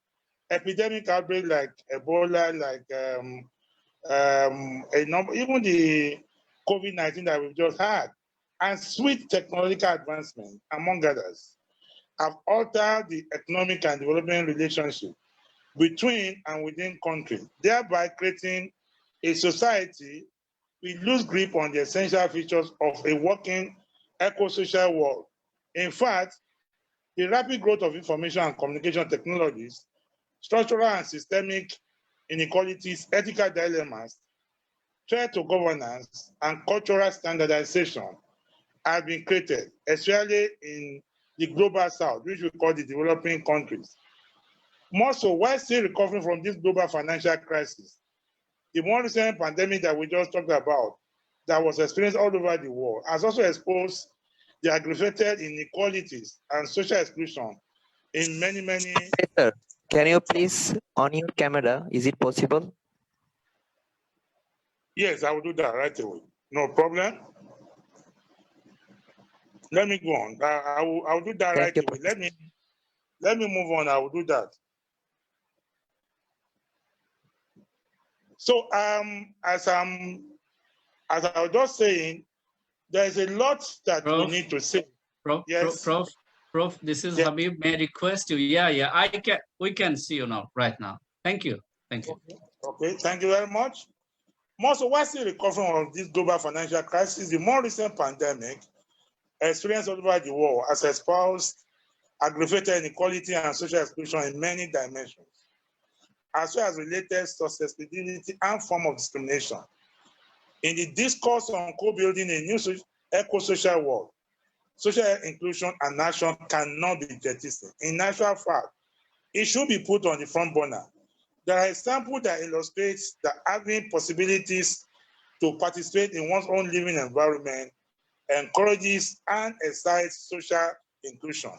[SPEAKER 7] epidemic outbreak like Ebola, like even the COVID-19 that we've just had, and swift technological advancement, among others, have altered the economic and development relationship between and within countries, thereby creating a society with loose grip on the essential features of a working eco-social world. In fact, the rapid growth of information and communication technologies, structural and systemic inequalities, ethical dilemmas, threat to governance, and cultural standardization have been created, especially in the global south, which we call the developing countries. More so, while still recovering from this global financial crisis, the more recent pandemic that we just talked about, that was experienced all over the world, has also exposed the aggravated inequalities and social exclusion in many.
[SPEAKER 8] Sir, can you please on your camera? Is it possible?
[SPEAKER 7] Yes, I will do that right away. No problem. Let me go on. I will do that right away. Let me move on. I will do that. So as I was just saying, there is a lot that we need to say.
[SPEAKER 1] Prof, this is Habib. May I request you? Yeah. We can see you now, right now. Thank you.
[SPEAKER 7] Okay, thank you very much. Most of us still recovering from this global financial crisis. The more recent pandemic experienced all over the world has exposed aggravated inequality and social exclusion in many dimensions, as well as related susceptibility and form of discrimination. In the discourse on co-building a new eco-social world, social inclusion and action cannot be jettisoned. In actual fact, it should be put on the front burner. There are examples that illustrate that having possibilities to participate in one's own living environment encourages and excites social inclusion,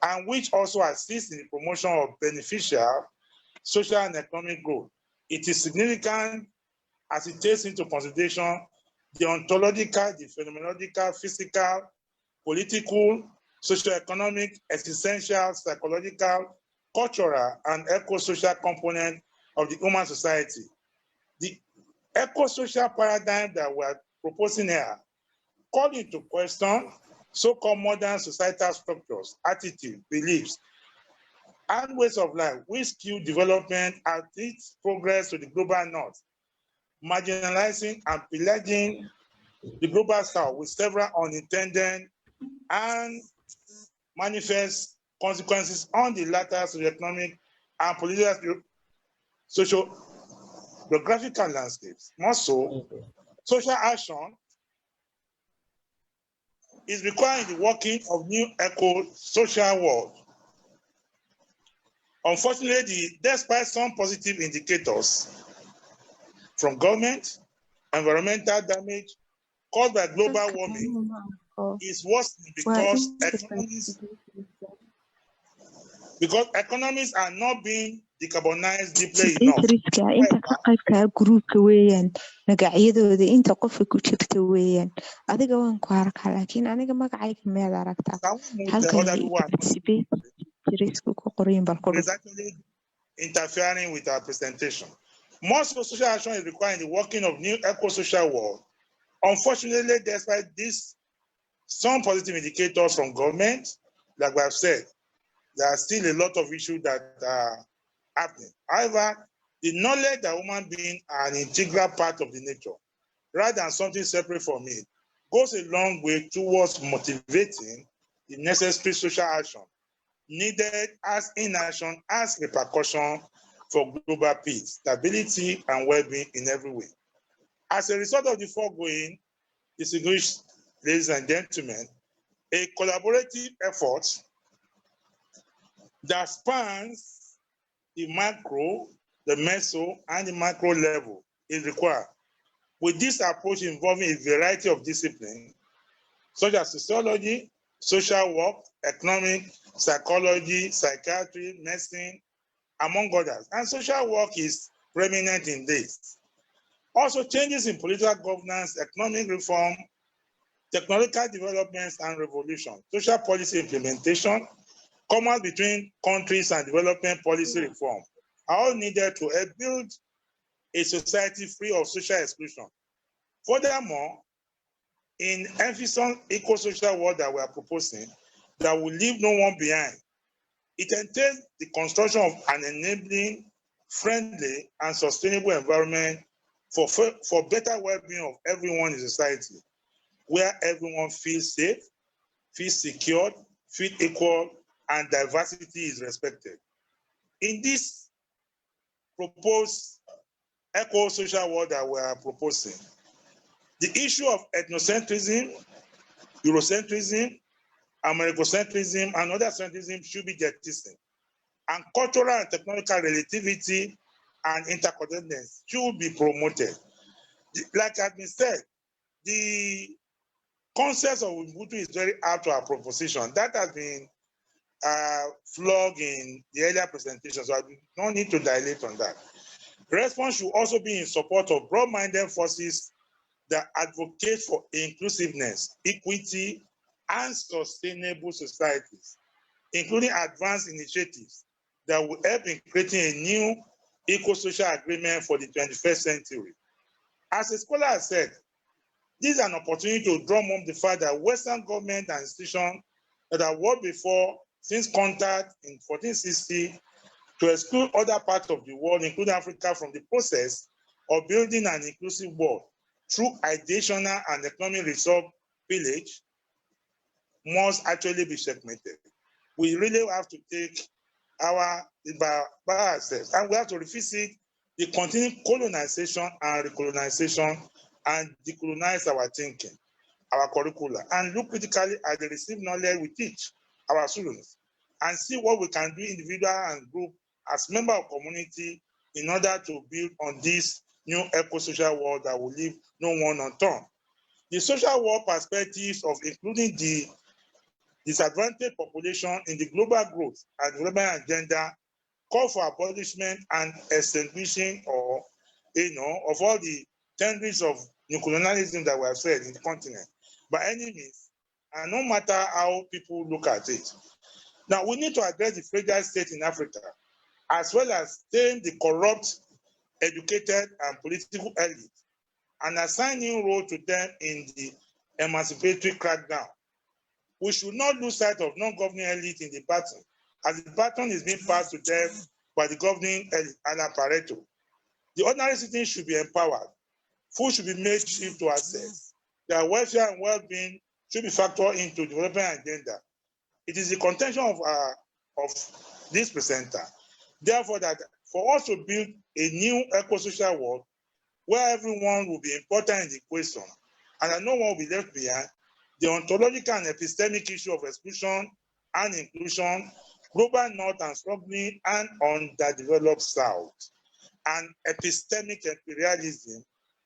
[SPEAKER 7] and which also assists in the promotion of beneficial social and economic growth. It is significant as it takes into consideration the ontological, the phenomenological, physical, political, socio-economic, existential, psychological, cultural, and eco-social component of the human society. The eco-social paradigm that we are proposing here calls into question so-called modern societal structures, attitudes, beliefs, and ways of life which skew development at its progress to the global north, marginalizing and pillaging the global south with several unintended and manifest consequences on the latter socioeconomic and political, socio-geographical landscapes. More so, social action is requiring the working of new eco-social world. Unfortunately, despite some positive indicators from government, environmental damage caused by global warming is worsening because economies are not being decarbonized deeply enough.
[SPEAKER 9] inta ka qaybka groupka weeyaan magacyadooda inta qofka ku jirta weeyaan adiga waan ku arkaa laakiin aniga magacayga meel aragtaa
[SPEAKER 7] interfering with our presentation. Most of social action is requiring the working of new eco-social world. Unfortunately, despite this, some positive indicators from government, like we have said, there are still a lot of issues that are happening. However, the knowledge that human beings are an integral part of the nature, rather than something separate from it, goes a long way towards motivating the necessary social action needed as inaction, as repercussion for global peace, stability, and well-being in every way. As a result of the foregoing, distinguished ladies and gentlemen, a collaborative effort that spans the macro, the meso, and the macro level is required. With this approach involving a variety of disciplines, such as sociology, social work, economic, psychology, psychiatry, medicine, among others. And social work is prominent in this. Also, changes in political governance, economic reform, technological developments and revolution, social policy implementation, commerce between countries and development policy reform are all needed to help build a society free of social exclusion. Furthermore, in EcoSocial EcoSocial Work that we are proposing, that will leave no one behind, it entails the construction of an enabling, friendly, and sustainable environment for better well-being of everyone in society, where everyone feels safe, feels secured, feels equal, and diversity is respected. In this proposed eco-social world that we are proposing, the issue of ethnocentrism, Eurocentrism, Americocentrism, and other centrism should be jettisoned, and cultural and technological relativity and interconnectedness should be promoted. Like has been said, the concept of Ubuntu is very apt to our proposition. That has been flogged in the earlier presentation, so I do not need to dilate on that. Response should also be in support of broad-minded forces that advocate for inclusiveness, equity, and sustainable societies, including advanced initiatives that will help in creating a new eco-social agreement for the 21st century. As a scholar has said, this is an opportunity to drum home the fact that Western government and institutions that have worked before since contact in 1460 to exclude other parts of the world, including Africa, from the process of building an inclusive world through ideational and economic resolve village must actually be checkmated. We really have to take our by ourselves, and we have to revisit the continued colonization and recolonization and decolonize our thinking, our curricula, and look critically at the received knowledge we teach our students and see what we can do individual and group as member of community in order to build on this new eco-social world that will leave no one unturned. The social world perspectives of including the disadvantaged population in the global growth and development agenda call for abolishment and extinguishing of all the tendencies of neocolonialism that we have said in the continent by any means, and no matter how people look at it. Now, we need to address the fragile state in Africa, as well as tame the corrupt, educated, and political elite, and assign new role to them in the emancipatory crackdown. We should not lose sight of non-governing elite in the baton, as the baton is being passed to them by the governing elite and apparatus. The ordinary citizens should be empowered. Food should be made cheap to access. Their welfare and well-being should be factored into the development agenda. It is the contention of this presenter, therefore, that for us to build a new eco-social world where everyone will be important in the equation and that no one will be left behind, the ontological and epistemic issue of exclusion and inclusion, global north and struggling and underdeveloped south, and epistemic imperialism,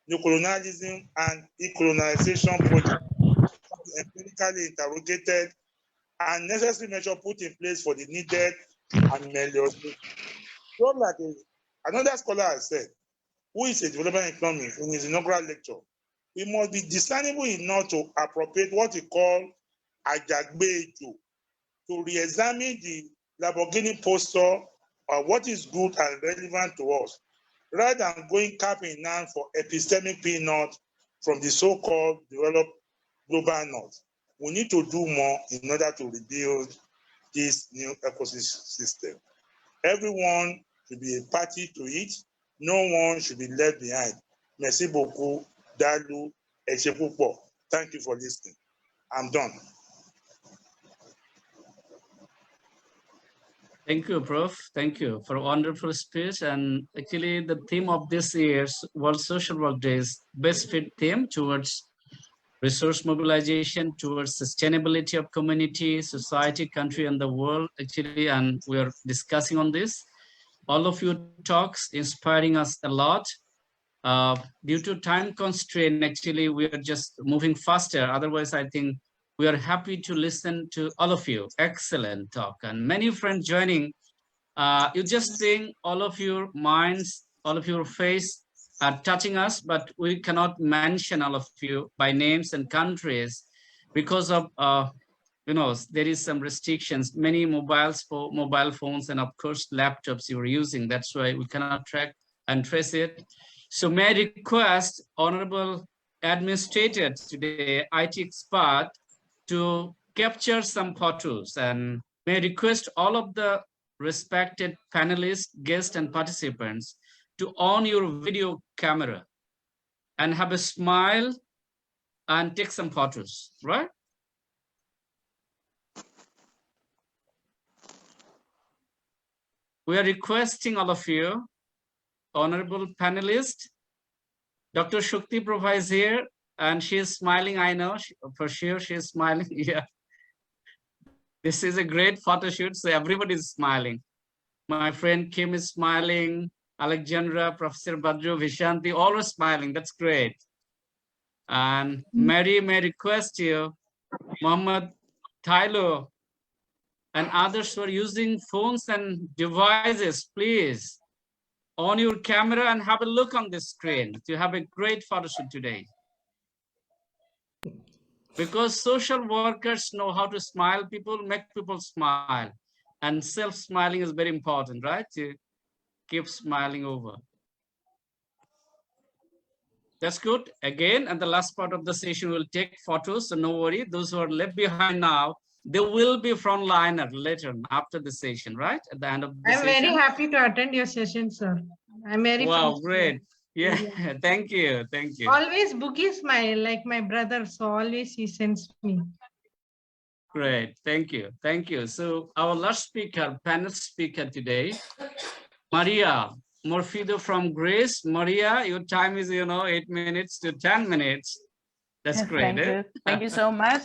[SPEAKER 7] neocolonialism, and decolonization project empirically interrogated and necessary measures put in place for the needed amelioration. So like another scholar has said, who is a development economist in his inaugural lecture, we must be discernible enough to appropriate what we call ajagbejo, to re-examine the Lamborghini posture of what is good and relevant to us, rather than going cap in hand for epistemic peanut from the so-called developed global north. We need to do more in order to rebuild this new ecosystem. Everyone should be a party to it. No one should be left behind. Merci beaucoup, Dalu, Echepupo. Thank you for listening. I'm done.
[SPEAKER 1] Thank you, Prof. Thank you for a wonderful speech. And actually, the theme of this year's World Social Work Day is best fit theme towards resource mobilization, towards sustainability of community, society, country, and the world, actually, and we are discussing on this. All of your talks inspiring us a lot. Due to time constraint, actually, we are just moving faster. Otherwise, I think we are happy to listen to all of you. Excellent talk. And many friends joining. You just think all of your minds, all of your face are touching us, but we cannot mention all of you by names and countries. because of there is some restrictions, many mobile phones and of course laptops you are using. That's why we cannot track and trace it. So may I request Honorable Administrator today, IT expert, to capture some photos, and may I request all of the respected panelists, guests, and participants to on your video camera and have a smile and take some photos, right? We are requesting all of you, honorable panelists. Dr. Shukti Prabha is here and she is smiling, I know, for sure she is smiling, yeah. This is a great photo shoot, so everybody is smiling. My friend Kim is smiling, Alexandra, Professor Badru, Vishanti, all are smiling, that's great. And Mary, may I request you, Mohammed Tylo, and others who are using phones and devices, please, on your camera and have a look on the screen to have a great photo shoot today. Because social workers know how to smile people, make people smile. And self-smiling is very important, right? To keep smiling over. That's good. Again, and the last part of the session, we'll take photos, so no worry. Those who are left behind now, they will be frontliner later after the session, right? At the end of the session.
[SPEAKER 10] I'm very happy to attend your session, sir. I'm very
[SPEAKER 1] wow, great. Yeah, thank you. Thank you.
[SPEAKER 10] Always Boogie smile like my brother, so always he sends me.
[SPEAKER 1] Great, thank you. Thank you. So our last speaker, panel speaker today, Maria Morfido from Greece. Maria, your time is, 8 minutes to 10 minutes. That's great.
[SPEAKER 5] Thank you. Thank you so much.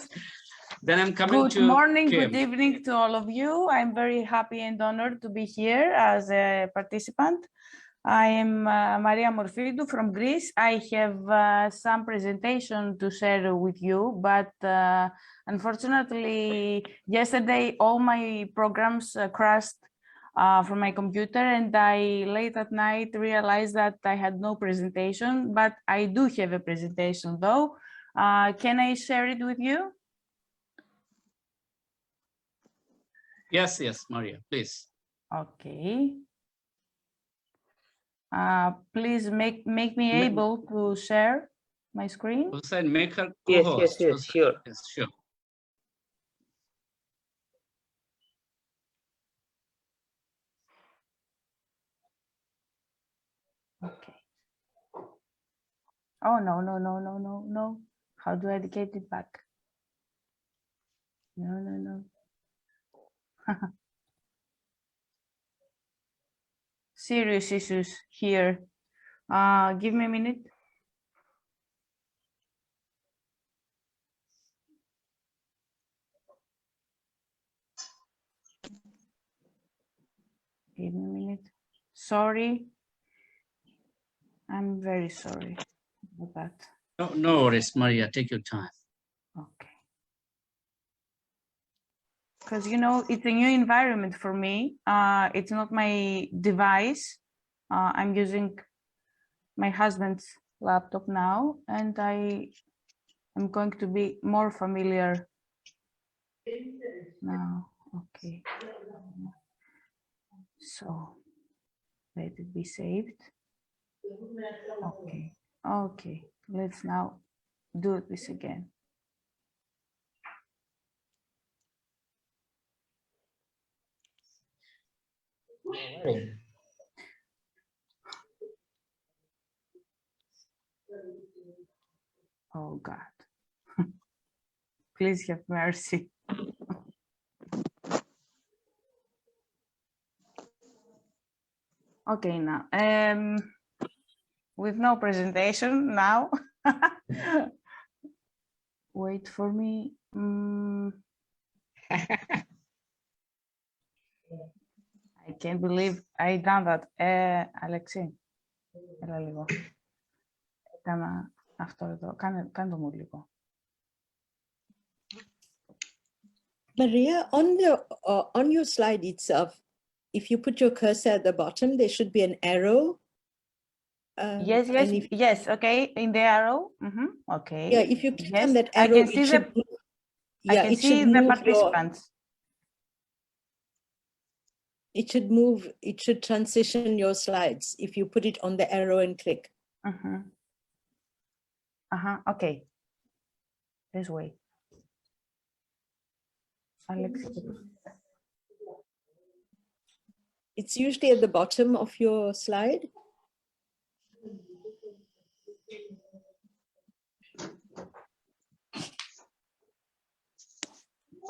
[SPEAKER 1] Then I'm coming to
[SPEAKER 5] Good morning,
[SPEAKER 1] Kim.
[SPEAKER 5] good evening to all of you. I'm very happy and honored to be here as a participant. I am Maria Morfidou from Greece. I have some presentation to share with you, but unfortunately, yesterday all my programs crashed from my computer, and I late at night realized that I had no presentation, but I do have a presentation though. Can I share it with you?
[SPEAKER 1] Yes, Maria, please.
[SPEAKER 5] Okay. Please make me able to share my screen.
[SPEAKER 1] Hussein, make her co-host.
[SPEAKER 8] Yes, sure.
[SPEAKER 1] Yes, sure.
[SPEAKER 5] Okay. Oh, no. How do I get it back? No. Serious issues here. Give me a minute. Give me a minute. Sorry. I'm very sorry about that.
[SPEAKER 1] No worries, Maria, take your time.
[SPEAKER 5] Okay. Because, it's a new environment for me. It's not my device. I'm using my husband's laptop now, and I am going to be more familiar now. Okay. So let it be saved. Okay. Let's now do this again. Oh God, please have mercy. Okay, now, with no presentation now. Wait for me. I can't believe I done that. Alexei, έλα λίγο. Έκανα αυτό εδώ. Κάνε το μου λίγο.
[SPEAKER 3] Maria, on your slide itself, if you put your cursor at the bottom, there should be an arrow.
[SPEAKER 5] Yes. Okay, in the arrow. Okay.
[SPEAKER 3] Yeah, if you click on that arrow,
[SPEAKER 5] I can see the participants.
[SPEAKER 3] It should transition your slides if you put it on the arrow and click.
[SPEAKER 5] Okay. This way. Alex.
[SPEAKER 3] It's usually at the bottom of your slide.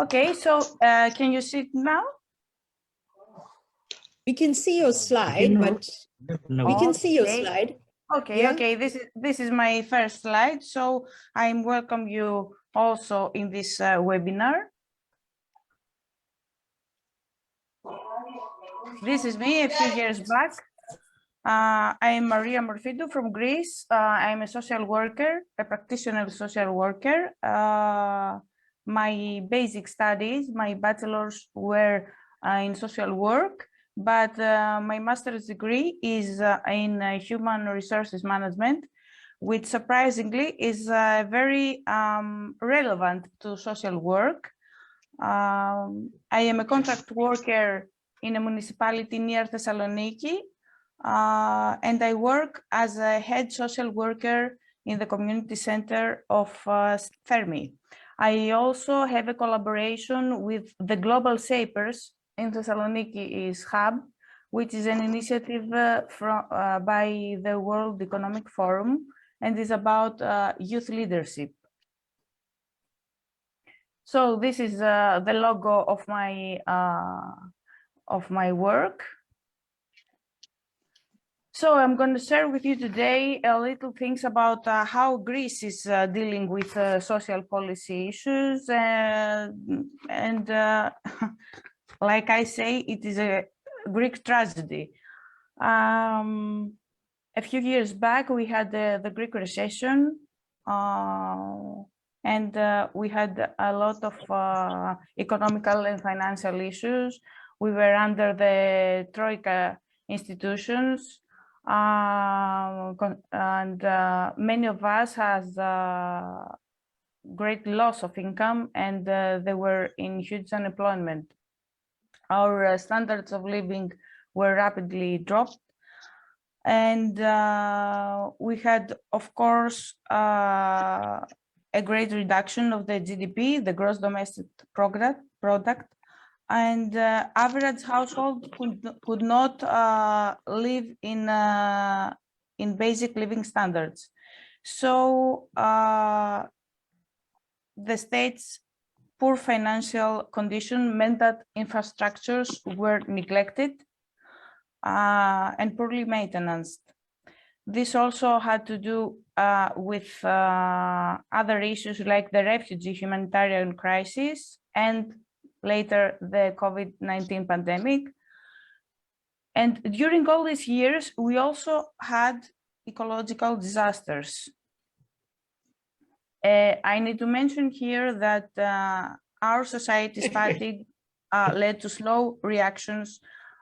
[SPEAKER 5] Okay, so can you see it now?
[SPEAKER 3] We can see your slide, but we can see your slide.
[SPEAKER 5] Okay,
[SPEAKER 3] Yeah?
[SPEAKER 5] okay. This is my first slide. So I welcome you also in this webinar. This is me a few years back. I am Maria Morfidou from Greece. I'm a social worker, a practitioner social worker. My basic studies, my bachelor's were in social work, but my master's degree is in human resources management, which surprisingly is very relevant to social work. I am a contract worker in a municipality near Thessaloniki, and I work as a head social worker in the community center of Fermi. I also have a collaboration with the Global Shapers in Thessaloniki is Hub, which is an initiative by the World Economic Forum and is about youth leadership. So this is the logo of my work. So I'm going to share with you today a little things about how Greece is dealing with social policy issues, and like I say, it is a Greek tragedy. A few years back, we had the Greek recession, and we had a lot of economical and financial issues. We were under the Troika institutions, and many of us has great loss of income, and they were in huge unemployment. Our standards of living were rapidly dropped, and we had, of course, a great reduction of the GDP, the gross domestic product, and average household could not live in basic living standards. So the state's poor financial condition meant that infrastructures were neglected and poorly maintained. This also had to do with other issues like the refugee humanitarian crisis and later the COVID-19 pandemic. And during all these years, we also had ecological disasters. I need to mention here that our society's fatigue led to slow reactions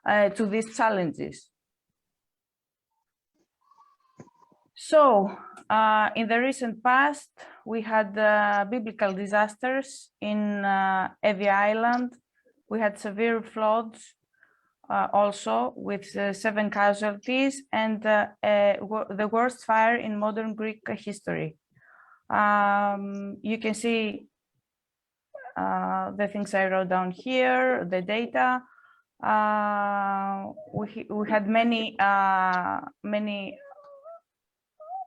[SPEAKER 5] to these challenges. So in the recent past, we had biblical disasters in Evia Island. We had severe floods also with 7 casualties, and the worst fire in modern Greek history. You can see the things I wrote down here, the data. We had many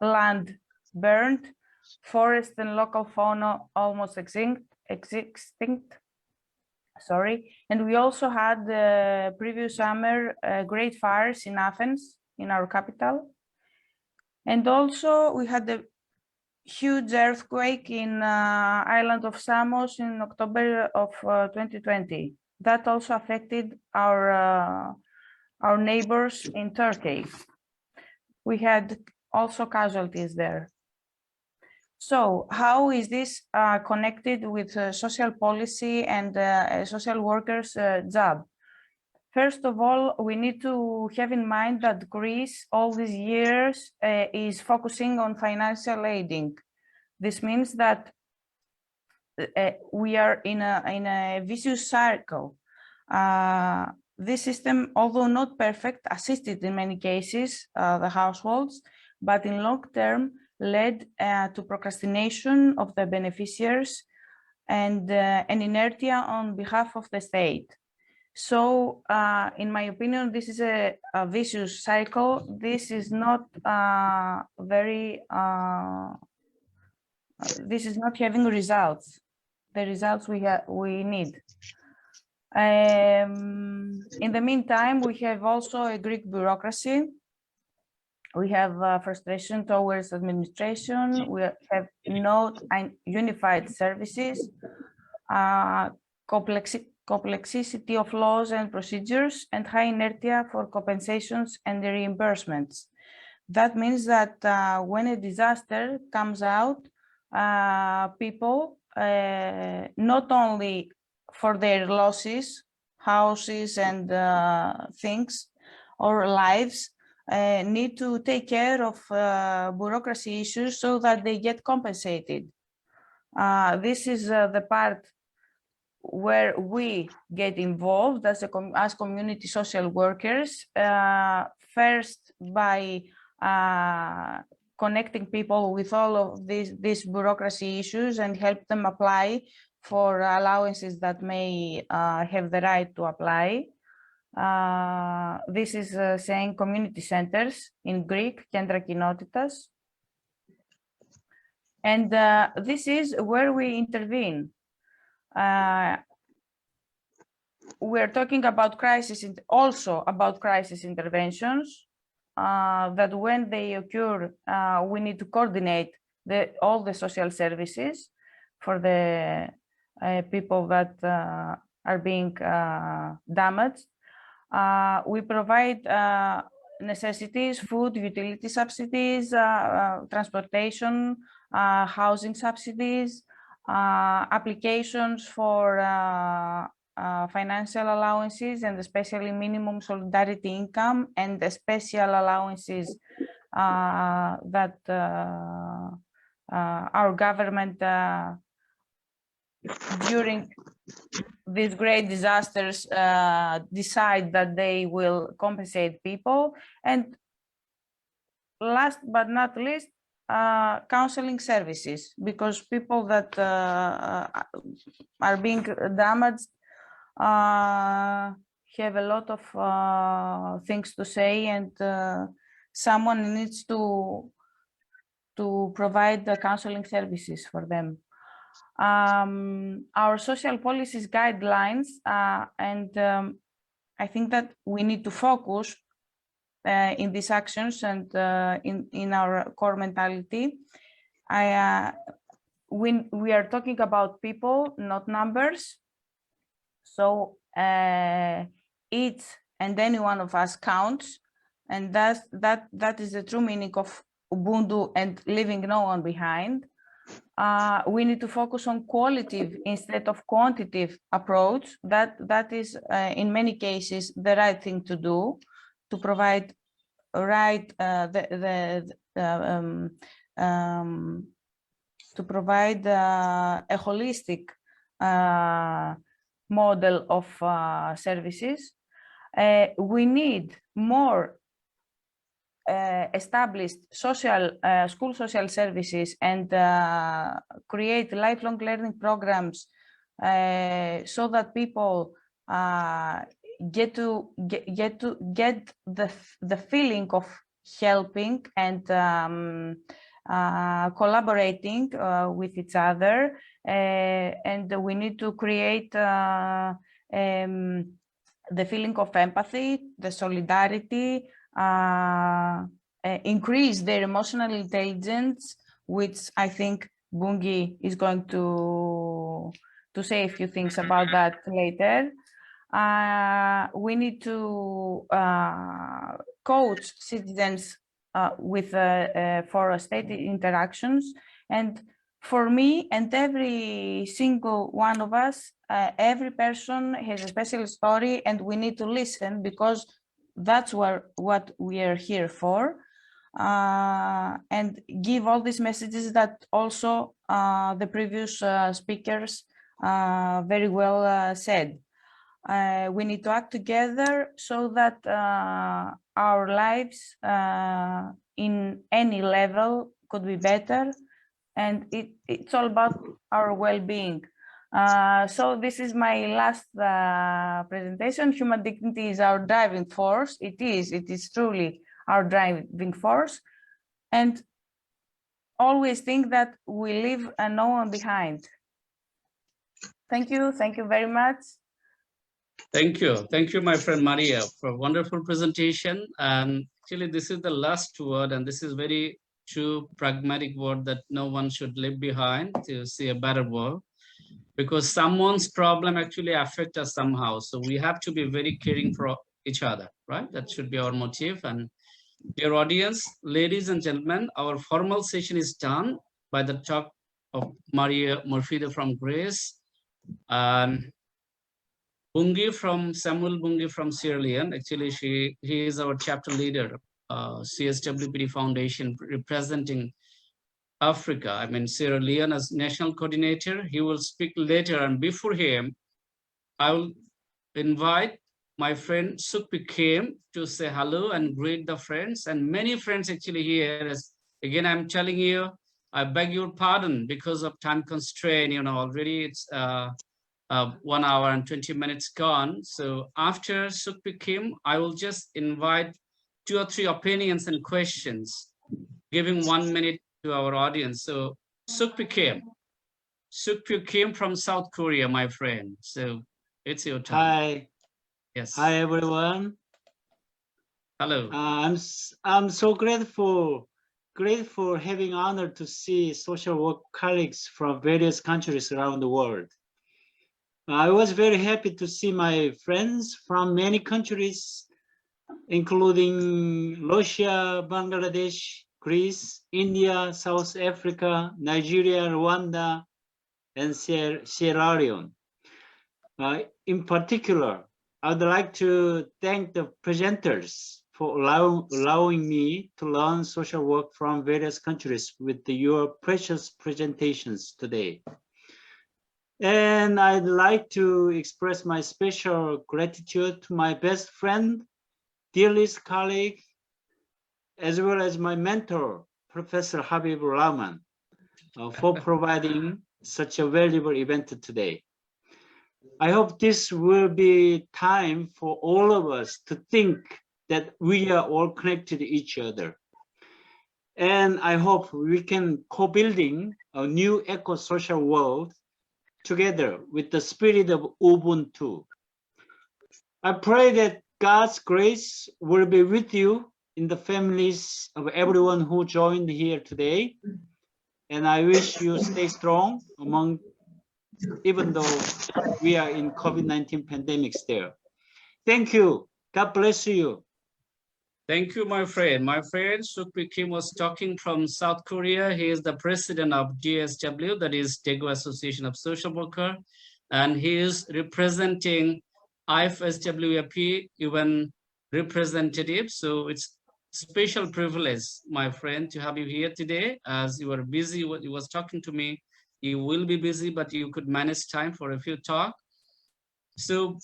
[SPEAKER 5] land burned, forest and local fauna almost extinct. Sorry, and we also had the previous summer great fires in Athens, in our capital, and also we had the huge earthquake in island of Samos in October of 2020. That also affected our neighbors in Turkey. We had also casualties there. So how is this connected with social policy and a social worker's job? First of all, we need to have in mind that Greece all these years is focusing on financial aiding. This means that we are in a vicious circle. This system, although not perfect, assisted in many cases the households, but in long term led to procrastination of the beneficiaries and an inertia on behalf of the state. So, in my opinion, this is a vicious cycle. This is not this is not having results, the results we need. In the meantime, we have also a Greek bureaucracy. We have frustration towards administration. We have no unified services, complexity of laws and procedures, and high inertia for compensations and reimbursements. That means that when a disaster comes out, people, not only for their losses, houses and things or lives, need to take care of bureaucracy issues so that they get compensated. This is the part where we get involved as community social workers, first by connecting people with all of these bureaucracy issues and help them apply for allowances that may have the right to apply. This is saying community centers in Greek, kendra kinότητας. And this is where we intervene. We're talking about crisis, also about crisis interventions, that when they occur, we need to coordinate all the social services for the people that are being damaged. We provide necessities, food, utility subsidies, transportation, housing subsidies, applications for financial allowances, and especially minimum solidarity income, and the special allowances that our government during these great disasters decide that they will compensate people. And last but not least, counseling services, because people that are being damaged have a lot of things to say, and someone needs to provide the counseling services for them. Our social policies guidelines, and I think that we need to focus in these actions and in our core mentality. We are talking about people, not numbers. So each and any one of us counts, and that is the true meaning of Ubuntu and leaving no one behind. We need to focus on qualitative instead of quantitative approach. That is in many cases the right thing to do, to provide to provide a holistic model of services. We need more established school social services and create lifelong learning programs so that people get the feeling of helping and collaborating with each other, and we need to create the feeling of empathy, the solidarity, increase their emotional intelligence, which I think Bungi is going to say a few things about that later. We need to coach citizens with for state interactions, and for me and every single one of us, every person has a special story, and we need to listen, because that's what we are here for. and give all these messages that also the previous speakers very well said. We need to act together so that our lives in any level could be better, and it's all about our well-being. So this is my last presentation. Human dignity is our driving force. It is truly our driving force, and always think that we leave no one behind. Thank you very much.
[SPEAKER 1] Thank you, my friend Maria, for a wonderful presentation. And actually, this is the last word, and this is very true, pragmatic word that no one should leave behind to see a better world, because someone's problem actually affects us somehow. So we have to be very caring for each other, right? That should be our motive. And dear audience, ladies and gentlemen, our formal session is done by the talk of Maria Morfida from Greece, Samuel Bungi from Sierra Leone. Actually, he is our chapter leader, CSWPD Foundation, representing Africa. I mean, Sierra Leone as national coordinator. He will speak later, and before him, I will invite my friend Sukpi Kim to say hello and greet the friends, and many friends actually here. Again, I'm telling you, I beg your pardon because of time constraint. Already it's 1 hour and 20 minutes gone. So after Sukpi Kim, I will just invite 2 or 3 opinions and questions, giving 1 minute to our audience. So Sukpi Kim from South Korea, my friend. So it's your turn.
[SPEAKER 11] Hi.
[SPEAKER 1] Yes.
[SPEAKER 11] Hi, everyone.
[SPEAKER 1] Hello.
[SPEAKER 11] I'm so grateful having honor to see social work colleagues from various countries around the world. I was very happy to see my friends from many countries, including Russia, Bangladesh, Greece, India, South Africa, Nigeria, Rwanda, and Sierra Leone. In particular, I'd like to thank the presenters for allowing me to learn social work from various countries with your precious presentations today. And I'd like to express my special gratitude to my best friend, dearest colleague, as well as my mentor, Professor Habibur Rahman, for providing such a valuable event today. I hope this will be time for all of us to think that we are all connected to each other. And I hope we can co-building a new eco-social world together with the spirit of Ubuntu. I pray that God's grace will be with you in the families of everyone who joined here today. And I wish you stay strong even though we are in COVID-19 pandemic still. Thank you. God bless you.
[SPEAKER 1] Thank you, my friend. My friend Sukpi Kim was talking from South Korea. He is the president of DSW, that is Daegu Association of Social Workers, and he is representing IFSWP UN representative. So it's special privilege, my friend, to have you here today. As you are busy, you was talking to me, you will be busy, but you could manage time for a few talk. So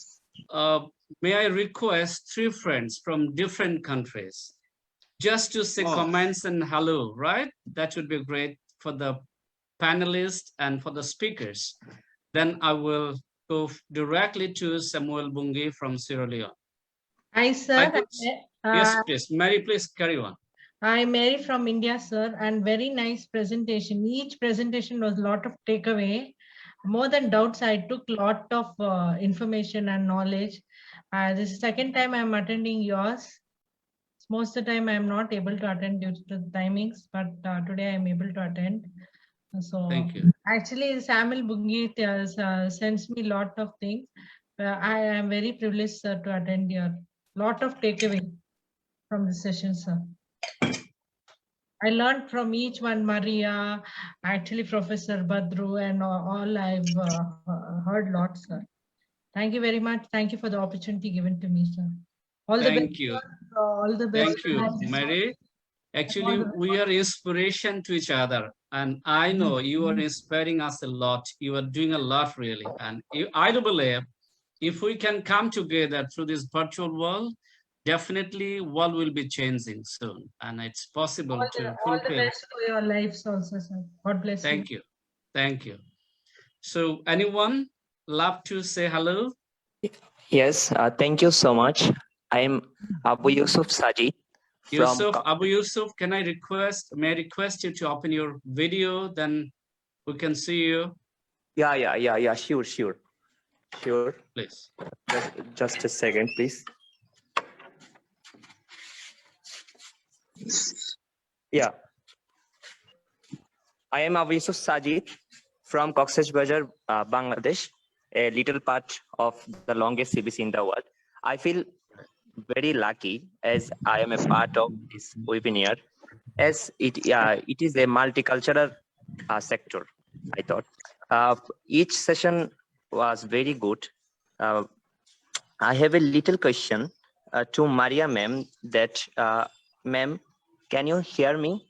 [SPEAKER 1] may I request 3 friends from different countries just to say comments and hello, right? That would be great for the panelists and for the speakers. Then I will go directly to Samuel Bungi from Sierra Leone.
[SPEAKER 10] Hi, sir.
[SPEAKER 1] Yes, please. Mary, please carry on.
[SPEAKER 10] I'm Mary from India, sir, and very nice presentation. Each presentation was a lot of takeaway. More than doubts, I took a lot of information and knowledge. This is the second time I'm attending yours. Most of the time I'm not able to attend due to the timings, but today I'm able to attend. So
[SPEAKER 1] thank you.
[SPEAKER 10] Actually, Samuel Bungi sends me a lot of things. I am very privileged, sir, to attend your lot of takeaway from the session, sir. I learned from each one, Maria, actually Professor Badru, and all I've heard lots, sir. Thank you very much. Thank you for the opportunity given to me, sir. All the best.
[SPEAKER 1] Thank you.
[SPEAKER 10] All the best.
[SPEAKER 1] Thank you, Mary. Actually, we are inspiration to each other. And I know you are inspiring us a lot. You are doing a lot, really. And I do believe if we can come together through this virtual world, definitely world will be changing soon. And it's possible to
[SPEAKER 10] All the
[SPEAKER 1] fulfill.
[SPEAKER 10] best for your lives also, sir. God bless you.
[SPEAKER 1] Thank you. Thank you. So anyone love to say hello?
[SPEAKER 8] Yes, thank you so much. I am Abu Yusuf Sajid from
[SPEAKER 1] Abu Yusuf, may I request you to open your video, then we can see you.
[SPEAKER 8] Yeah, sure.
[SPEAKER 1] Please.
[SPEAKER 8] Just a second, please. Yeah. I am Abu Yusuf Sajid from Cox's Bazar, Bangladesh, a little part of the longest CBC in the world. I feel very lucky as I am a part of this webinar, as it is a multicultural sector, I thought. Each session was very good. I have a little question to Maria ma'am that, ma'am, can you hear me?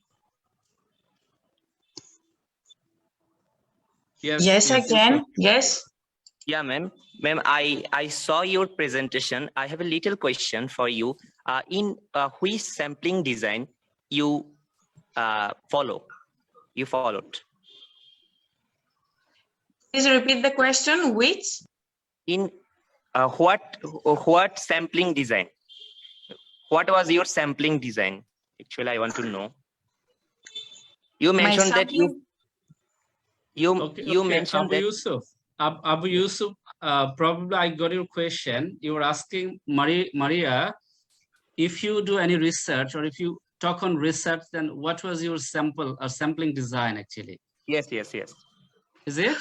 [SPEAKER 5] Yes, I can. Yes.
[SPEAKER 8] Yeah, ma'am. Ma'am, I saw your presentation. I have a little question for you. In which sampling design you followed?
[SPEAKER 5] Please repeat the question. Which?
[SPEAKER 8] In what sampling design? What was your sampling design? Actually, I want to know. You mentioned that you mentioned
[SPEAKER 1] Abu
[SPEAKER 8] that.
[SPEAKER 1] Yusuf. Abu Yusuf, probably I got your question. You were asking Maria, if you do any research or if you talk on research, then what was your sampling design actually?
[SPEAKER 8] Yes.
[SPEAKER 1] Is it?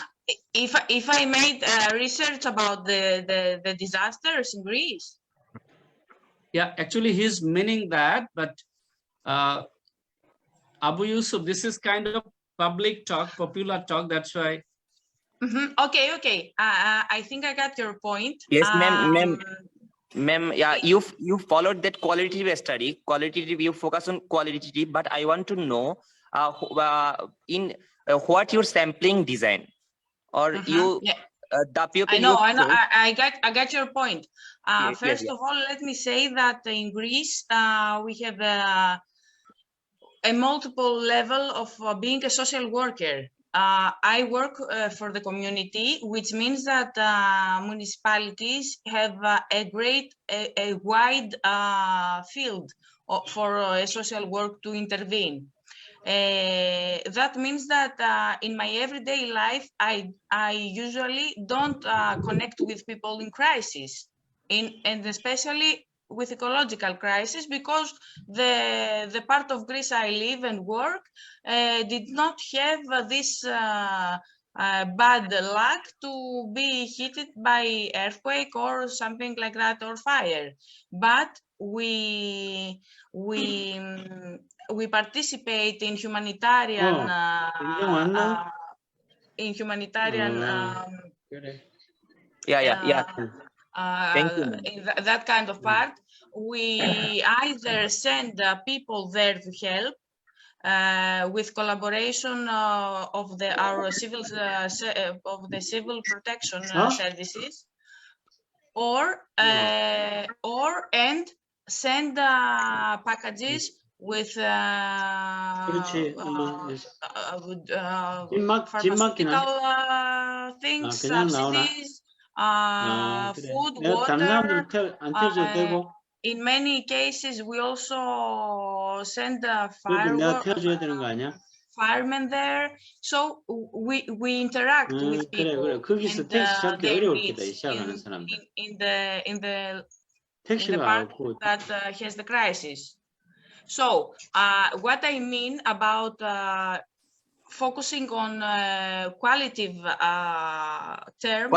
[SPEAKER 5] If I made research about the disasters in Greece.
[SPEAKER 1] Yeah, actually he's meaning that, but Abu Yusuf, this is kind of public talk, popular talk, that's why.
[SPEAKER 5] Okay. I think I got your point.
[SPEAKER 8] Yes, ma'am. Yeah, you followed that qualitative study. Qualitative, you focus on qualitative, but I want to know in what your sampling design, or you the people.
[SPEAKER 5] I know. I got your point. First
[SPEAKER 8] yes.
[SPEAKER 5] of all, let me say that in Greece we have a multiple level of being a social worker. I work for the community, which means that municipalities have a wide field for social work to intervene. That means that in my everyday life, I usually don't connect with people in crisis, and especially with ecological crisis, because the part of Greece I live and work did not have this bad luck to be hit by earthquake or something like that, or fire. But we participate in humanitarian in that kind of part. We either send people there to help with collaboration of our civil civil protection services, or and send packages with pharmaceutical things, subsidies, food, water. In many cases, we also send firemen there, so we interact with people and their needs in the part that has the crisis. So what I mean about focusing on qualitative terms,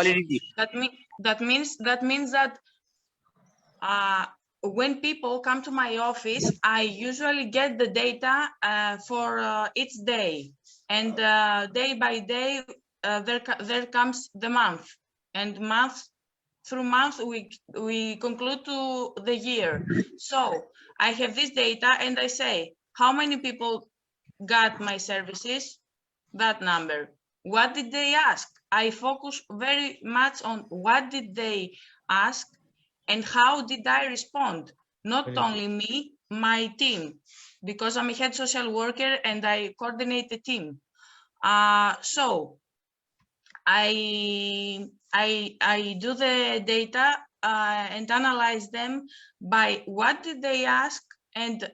[SPEAKER 5] that means that when people come to my office, I usually get the data for each day, and day by day there comes the month, and through month we conclude to the year. So I have this data and I say, how many people got my services? That number. What did they ask? I focus very much on what did they ask and how did I respond? Not only me, my team, because I'm a head social worker and I coordinate the team. So I do the data and analyze them by what did they ask and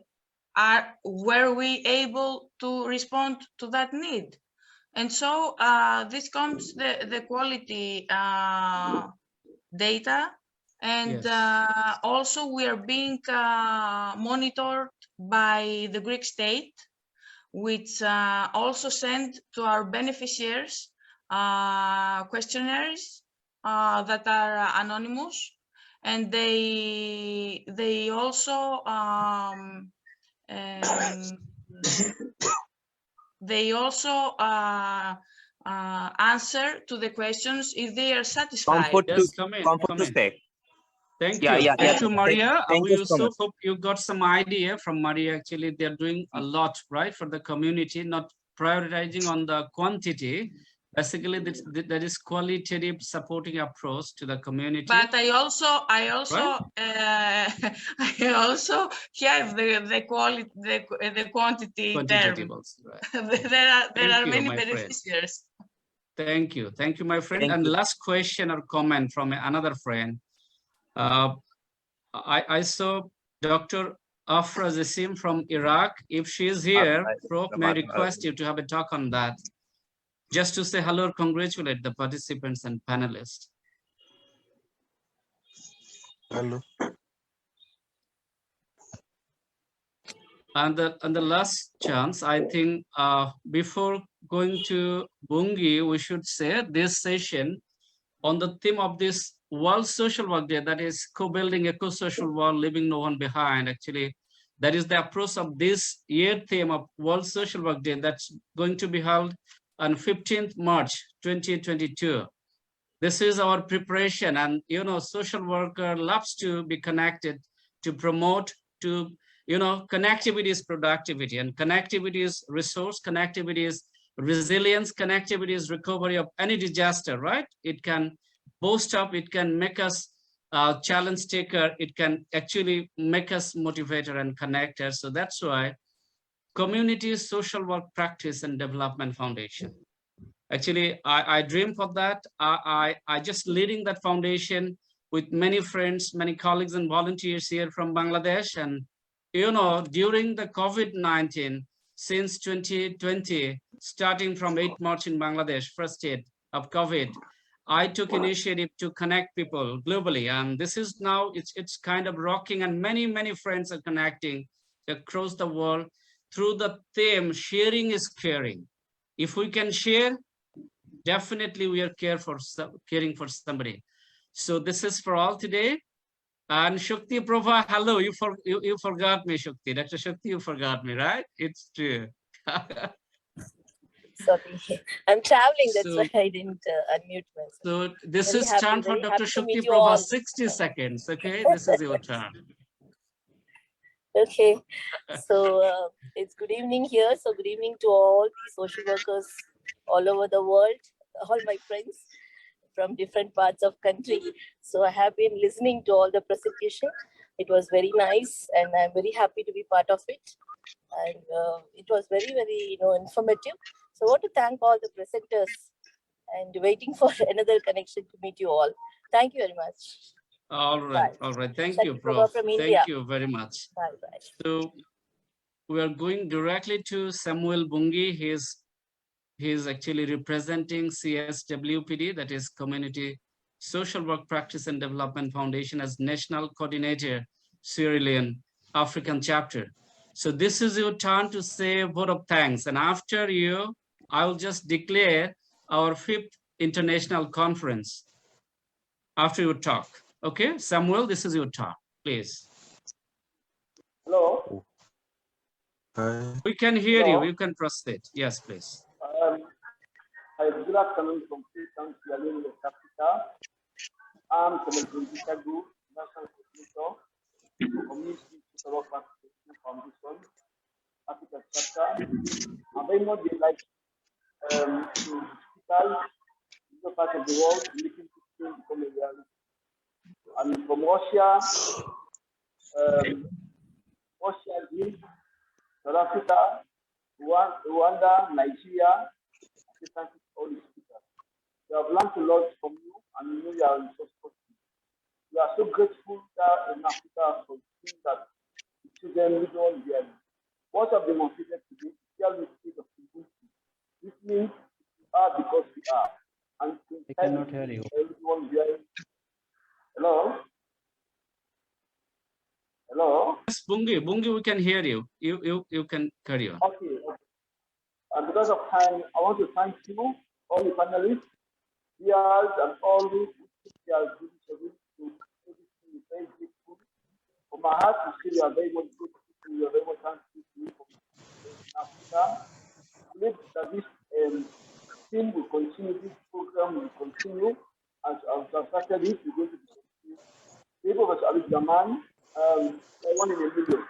[SPEAKER 5] were we able to respond to that need? And so this comes the quality data, and
[SPEAKER 1] Yes.
[SPEAKER 5] also we are being monitored by the Greek state, which also send to our beneficiaries questionnaires that are anonymous, and they also answer to the questions if they are satisfied.
[SPEAKER 8] Comfort to
[SPEAKER 1] Yes, come in,
[SPEAKER 8] comfort
[SPEAKER 1] come
[SPEAKER 8] to
[SPEAKER 1] in.
[SPEAKER 8] stay.
[SPEAKER 1] Thank
[SPEAKER 8] Yeah,
[SPEAKER 1] you.
[SPEAKER 8] yeah, yeah.
[SPEAKER 1] Thank you, Maria.
[SPEAKER 8] Thank you so much.
[SPEAKER 1] Hope you got some idea from Maria. Actually, they're doing a lot, right, for the community, not prioritizing on the quantity. Basically, that is qualitative supporting approach to the community.
[SPEAKER 5] But I also I also have the quality, the quantity
[SPEAKER 1] Quantitative
[SPEAKER 5] term.
[SPEAKER 1] also, right.
[SPEAKER 5] there are
[SPEAKER 1] you,
[SPEAKER 5] many
[SPEAKER 1] my friend.
[SPEAKER 5] beneficiaries.
[SPEAKER 1] Thank you, my friend.
[SPEAKER 8] Thank
[SPEAKER 1] And
[SPEAKER 8] you.
[SPEAKER 1] last question or comment from another friend. I saw Dr. Afra Zassim from Iraq. If she is here, Prof, may I request you to have a talk on that, just to say hello, congratulate the participants and panelists.
[SPEAKER 12] Hello.
[SPEAKER 1] And the last chance, I think, before going to Bungi, we should say this session on the theme of this World Social Work Day, that is co-building eco-social world, leaving no one behind. Actually, that is the approach of this year theme of World Social Work Day that's going to be held on 15th March 2022. This is our preparation, and social worker loves to be connected, to promote, to connectivity is productivity, and connectivity is resource, connectivity is resilience, connectivity is recovery of any disaster, right? It can boost up, it can make us challenge taker, it can actually make us motivator and connector. So that's why Community Social Work Practice and Development Foundation. Actually, I dream for that. I just leading that foundation with many friends, many colleagues and volunteers here from Bangladesh. And, during the COVID-19, since 2020, starting from 8 March in Bangladesh, first state of COVID, I took initiative to connect people globally. And this is now, it's kind of rocking, and many friends are connecting across the world through the theme, sharing is caring. If we can share, definitely we are caring for somebody. So this is for all today. And Shakti Prabha, hello, you forgot me, Shakti. Dr. Shakti, you forgot me, right? It's true.
[SPEAKER 13] Sorry, I'm traveling, that's why I didn't unmute myself.
[SPEAKER 1] So this
[SPEAKER 13] Very
[SPEAKER 1] is
[SPEAKER 13] happy,
[SPEAKER 1] turn for
[SPEAKER 13] very
[SPEAKER 1] Dr.
[SPEAKER 13] happy to
[SPEAKER 1] Shakti
[SPEAKER 13] meet you
[SPEAKER 1] Prabha,
[SPEAKER 13] all.
[SPEAKER 1] 60 seconds, okay? This is your turn.
[SPEAKER 13] Okay, so it's good evening here. So good evening to all the social workers all over the world, all my friends from different parts of country. So I have been listening to all the presentation. It was very nice, and I'm very happy to be part of it. And it was very informative. So I want to thank all the presenters and waiting for another connection to meet you all. Thank you very much.
[SPEAKER 1] All right. Thank you, Prof. Thank you very much.
[SPEAKER 13] Bye.
[SPEAKER 1] So we are going directly to Samuel Bungi. He's actually representing CSWPD, that is Community Social Work Practice and Development Foundation, as National Coordinator, Sierra Leone African Chapter. So this is your turn to say a vote of thanks. And after you, I will just declare our 5th International Conference after your talk. Okay, Samuel, this is your turn, please.
[SPEAKER 12] Hello. Hi.
[SPEAKER 1] We can hear you. You can proceed. Yes, please.
[SPEAKER 12] Good afternoon from Freetown, Sierra Leone, West Africa. I'm Samuel Bungi, National Coordinator, Community Social Work Foundation. Africa chapter. And very much they like to hospitals in the part of the world making this become a reality. And from Russia, Greece, South Africa, Rwanda, Nigeria, thank you to all the speakers. We have learned a lot from you, and we know you are resourceful. We are so grateful that in Africa for seeing that the children live on there. What have demonstrated today is the state of Ubuntu. This means we are because we are. And
[SPEAKER 11] I cannot hear you.
[SPEAKER 12] Everyone here. Hello? Hello?
[SPEAKER 1] Yes, Bungi, we can hear you. You can carry on.
[SPEAKER 12] Okay. And because of time, I want to thank you, all the panelists, viewers, and all those who are doing to everything very grateful. From my heart to say you are very much grateful, you are very much thankful to you from Africa. I believe that this team will continue, this program will continue, and as I started it, we're going to continue. People of Ali Zaman, one in a million.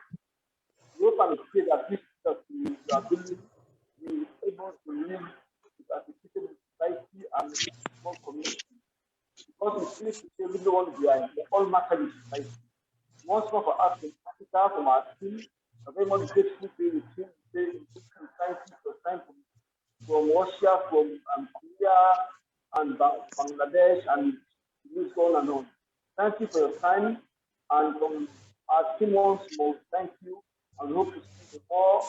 [SPEAKER 12] We hope and pray that this that you are building will be able to live as a citizen society and a small community. Because we feel to say everyone behind, they all matter in society. Once more for us in Africa, from our team, I'm very much grateful to the team, from Russia, from Korea, and Bangladesh, and this on and on. Thank you for your time, and from our team once more, thank you, and hope to see you more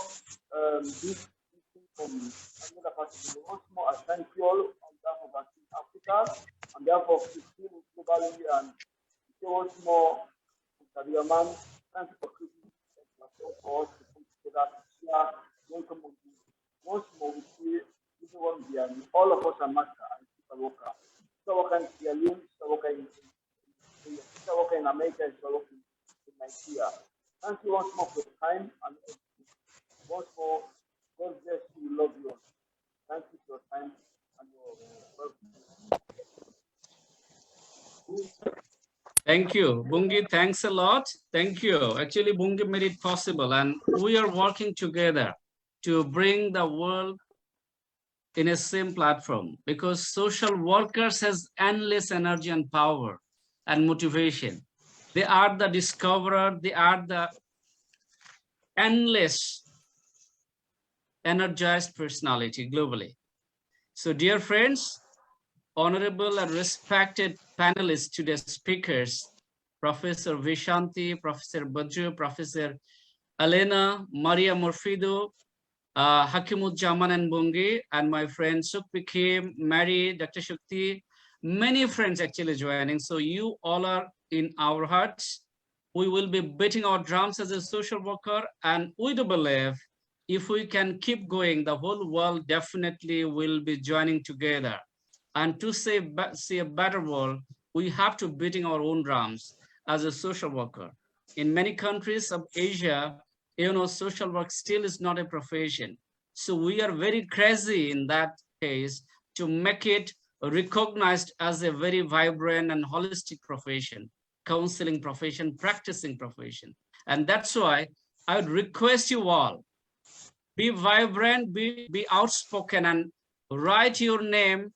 [SPEAKER 12] this from another part of the world. Once more, I thank you all on behalf of our team Africa, on behalf of the team globally, and once more, thank you for creating a platform for us to come together to share. Welcome on you. Once more, we see everyone here, all of us are master and social worker. Social worker in Sierra Leone, social worker in America, and social worker in Nigeria. Thank you once more for your time, and once more, God bless you, we love you all. Thank you for your time and your welcome.
[SPEAKER 1] Thank you, Bungi. Thanks a lot. Thank you. Actually, Bungi made it possible, and we are working together to bring the world in a same platform, because social workers has endless energy and power and motivation. They are the discoverer. They are the endless energized personality globally. So, dear friends, honorable and respected panelists, today's speakers, Professor Vishanti, Professor Badru, Professor Elena, Maria Morfido, Hakimuzzaman and Bungi, and my friend Sukpi Kim, Mary, Dr. Shakti, many friends actually joining. So you all are in our hearts. We will be beating our drums as a social worker, and we do believe if we can keep going, the whole world definitely will be joining together. And to see a better world, we have to beating our own drums as a social worker. In many countries of Asia, social work still is not a profession. So we are very crazy in that case to make it recognized as a very vibrant and holistic profession, counseling profession, practicing profession. And that's why I would request you all, be vibrant, be outspoken, and write your name,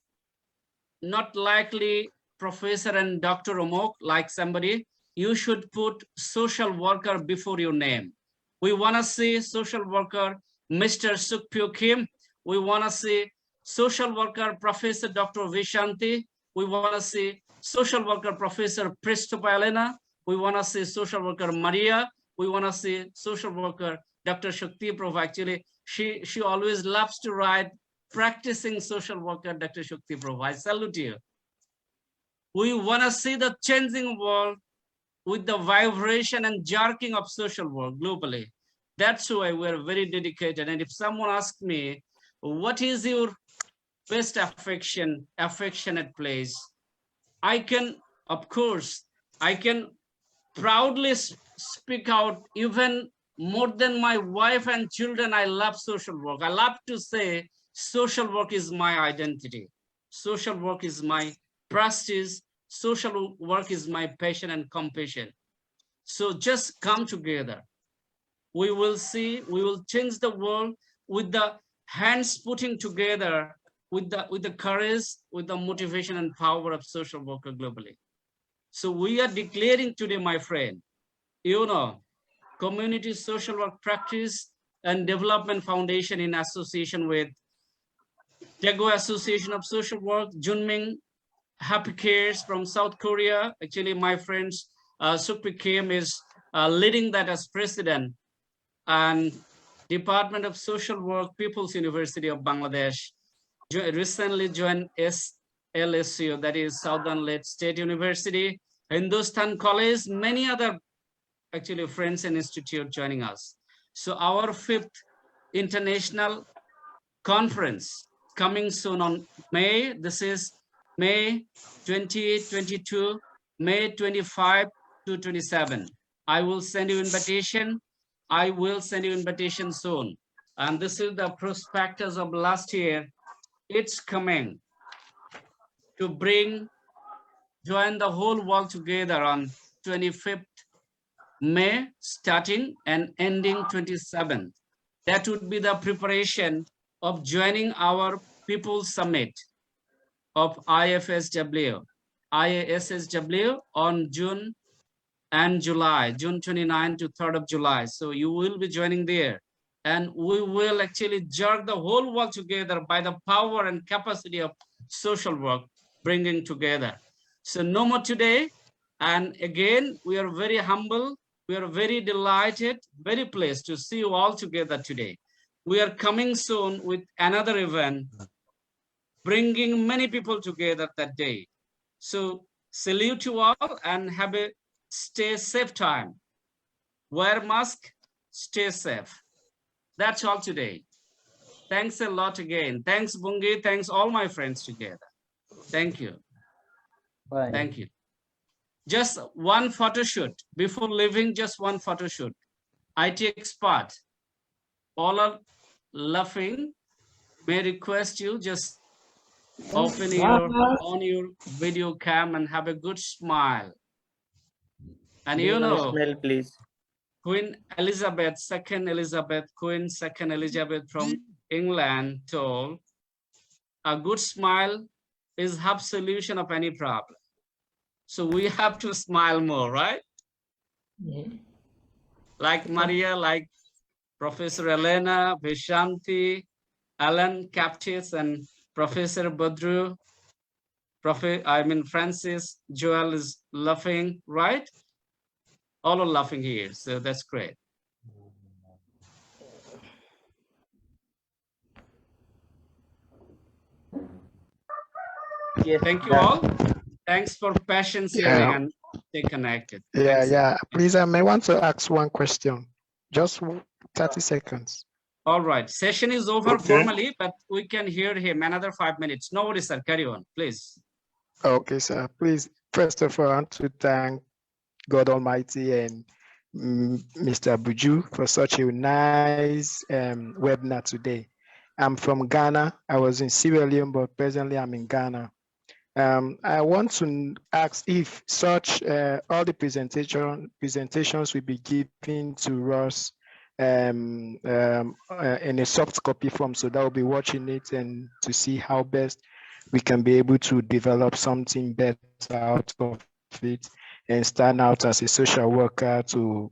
[SPEAKER 1] not likely Professor and Dr. Omok, like somebody. You should put social worker before your name. We want to see social worker Mr. Sukpyo Kim. We want to see social worker Professor Dr. Vishanti. We want to see social worker Professor Pristopa Elena. We want to see social worker Maria. We want to see social worker Dr. Shakti Prabhu. Actually, she always loves to write practicing social worker Dr. Shakti Prabhu. I salute you. We want to see the changing world with the vibration and jerking of social work globally. That's why we're very dedicated. And if someone asks me, what is your best affectionate place? I can, of course, I can proudly speak out, even more than my wife and children. I love social work. I love to say social work is my identity. Social work is my prestige. Social work is my passion and compassion. So just come together. we will change the world with the hands putting together, with the courage, with the motivation and power of social worker globally. So we are declaring today, my friend, Community Social Work Practice and Development Foundation in association with Daegu Association of Social Work, Junming Happy Cares from South Korea. Actually, my friends, Sukpi Kim is leading that as president, and Department of Social Work, People's University of Bangladesh, recently joined LSU, that is Southern Led State University, Hindustan College, many other actually friends and institute joining us. So our 5th international conference coming soon on May, this is May 2022, May 25 to 27. I will send you invitation. I will send you invitation soon. And this is the prospectus of last year. It's coming to join the whole world together on 25th May, starting and ending 27th. That would be the preparation of joining our People's Summit of IFSW on June and July, June 29 to 3rd of July. So you will be joining there. And we will actually jerk the whole world together by the power and capacity of social work, bringing together. So no more today. And again, we are very humble. We are very delighted, very pleased to see you all together today. We are coming soon with another event, bringing many people together that day. So salute you all and have a stay safe time. Wear mask, stay safe. That's all today. Thanks a lot again. Thanks, Bungi. Thanks all my friends together. Thank you.
[SPEAKER 4] Bye.
[SPEAKER 1] Thank you. Just one photo shoot. Before leaving, just one photo shoot. IT expert. All are laughing. May request you just open on your video cam and have a good smile. And
[SPEAKER 8] Smell, please.
[SPEAKER 1] Queen Elizabeth, Queen II Elizabeth from England told, a good smile is half solution of any problem. So we have to smile more, right?
[SPEAKER 4] Yeah.
[SPEAKER 1] Like Maria, like Professor Elena, Vishanti, Alan Captis, and Professor Badru, Francis, Joel is laughing, right? All are laughing here, so that's great.
[SPEAKER 14] Yes.
[SPEAKER 1] Thank you all. Thanks for patience hearing and stay connected.
[SPEAKER 14] Yeah. Please, I may want to ask one question. Just 30 seconds.
[SPEAKER 1] All right. Session is over formally, but we can hear him another 5 minutes. No worries, sir. Carry on, please.
[SPEAKER 14] Okay, sir. Please, first of all, I want to thank God Almighty and Mr. Buju for such a nice webinar today. I'm from Ghana. I was in Sierra Leone, but presently I'm in Ghana. I want to ask if such all the presentations will be given to us in a soft copy form, so that will be watching it and to see how best we can be able to develop something better out of it and stand out as a social worker to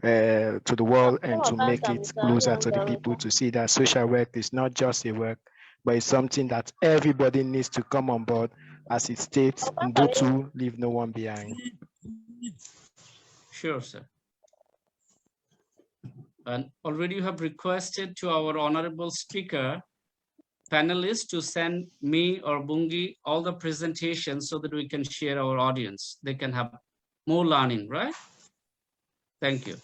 [SPEAKER 14] the world and to make it closer to the people, to see that social work is not just a work, but it's something that everybody needs to come on board, as it states, Ubuntu, leave no one behind.
[SPEAKER 1] Sure, sir. And already you have requested to our honorable speaker, panelists, to send me or Bungi all the presentations so that we can share our audience. They can have more learning, right? Thank you.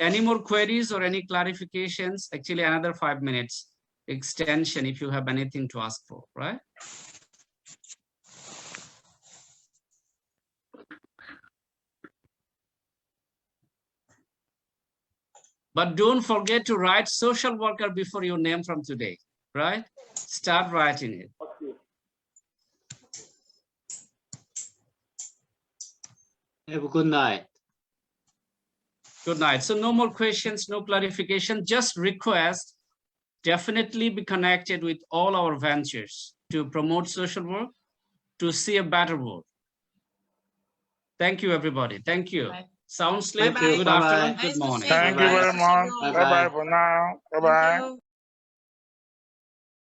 [SPEAKER 1] Any more queries or any clarifications? Actually, another 5 minutes extension if you have anything to ask for, right? But don't forget to write social worker before your name from today, right? Start writing it.
[SPEAKER 11] Have a good night.
[SPEAKER 1] Good night. So no more questions, no clarification, just request, definitely be connected with all our ventures to promote social work, to see a better world. Thank you, everybody. Thank you. Sound sleep.
[SPEAKER 11] Thank you.
[SPEAKER 1] Good
[SPEAKER 11] Bye-bye.
[SPEAKER 1] afternoon. Good morning.
[SPEAKER 7] Thank you very much.
[SPEAKER 11] Bye-bye.
[SPEAKER 7] Bye-bye for now. Bye-bye.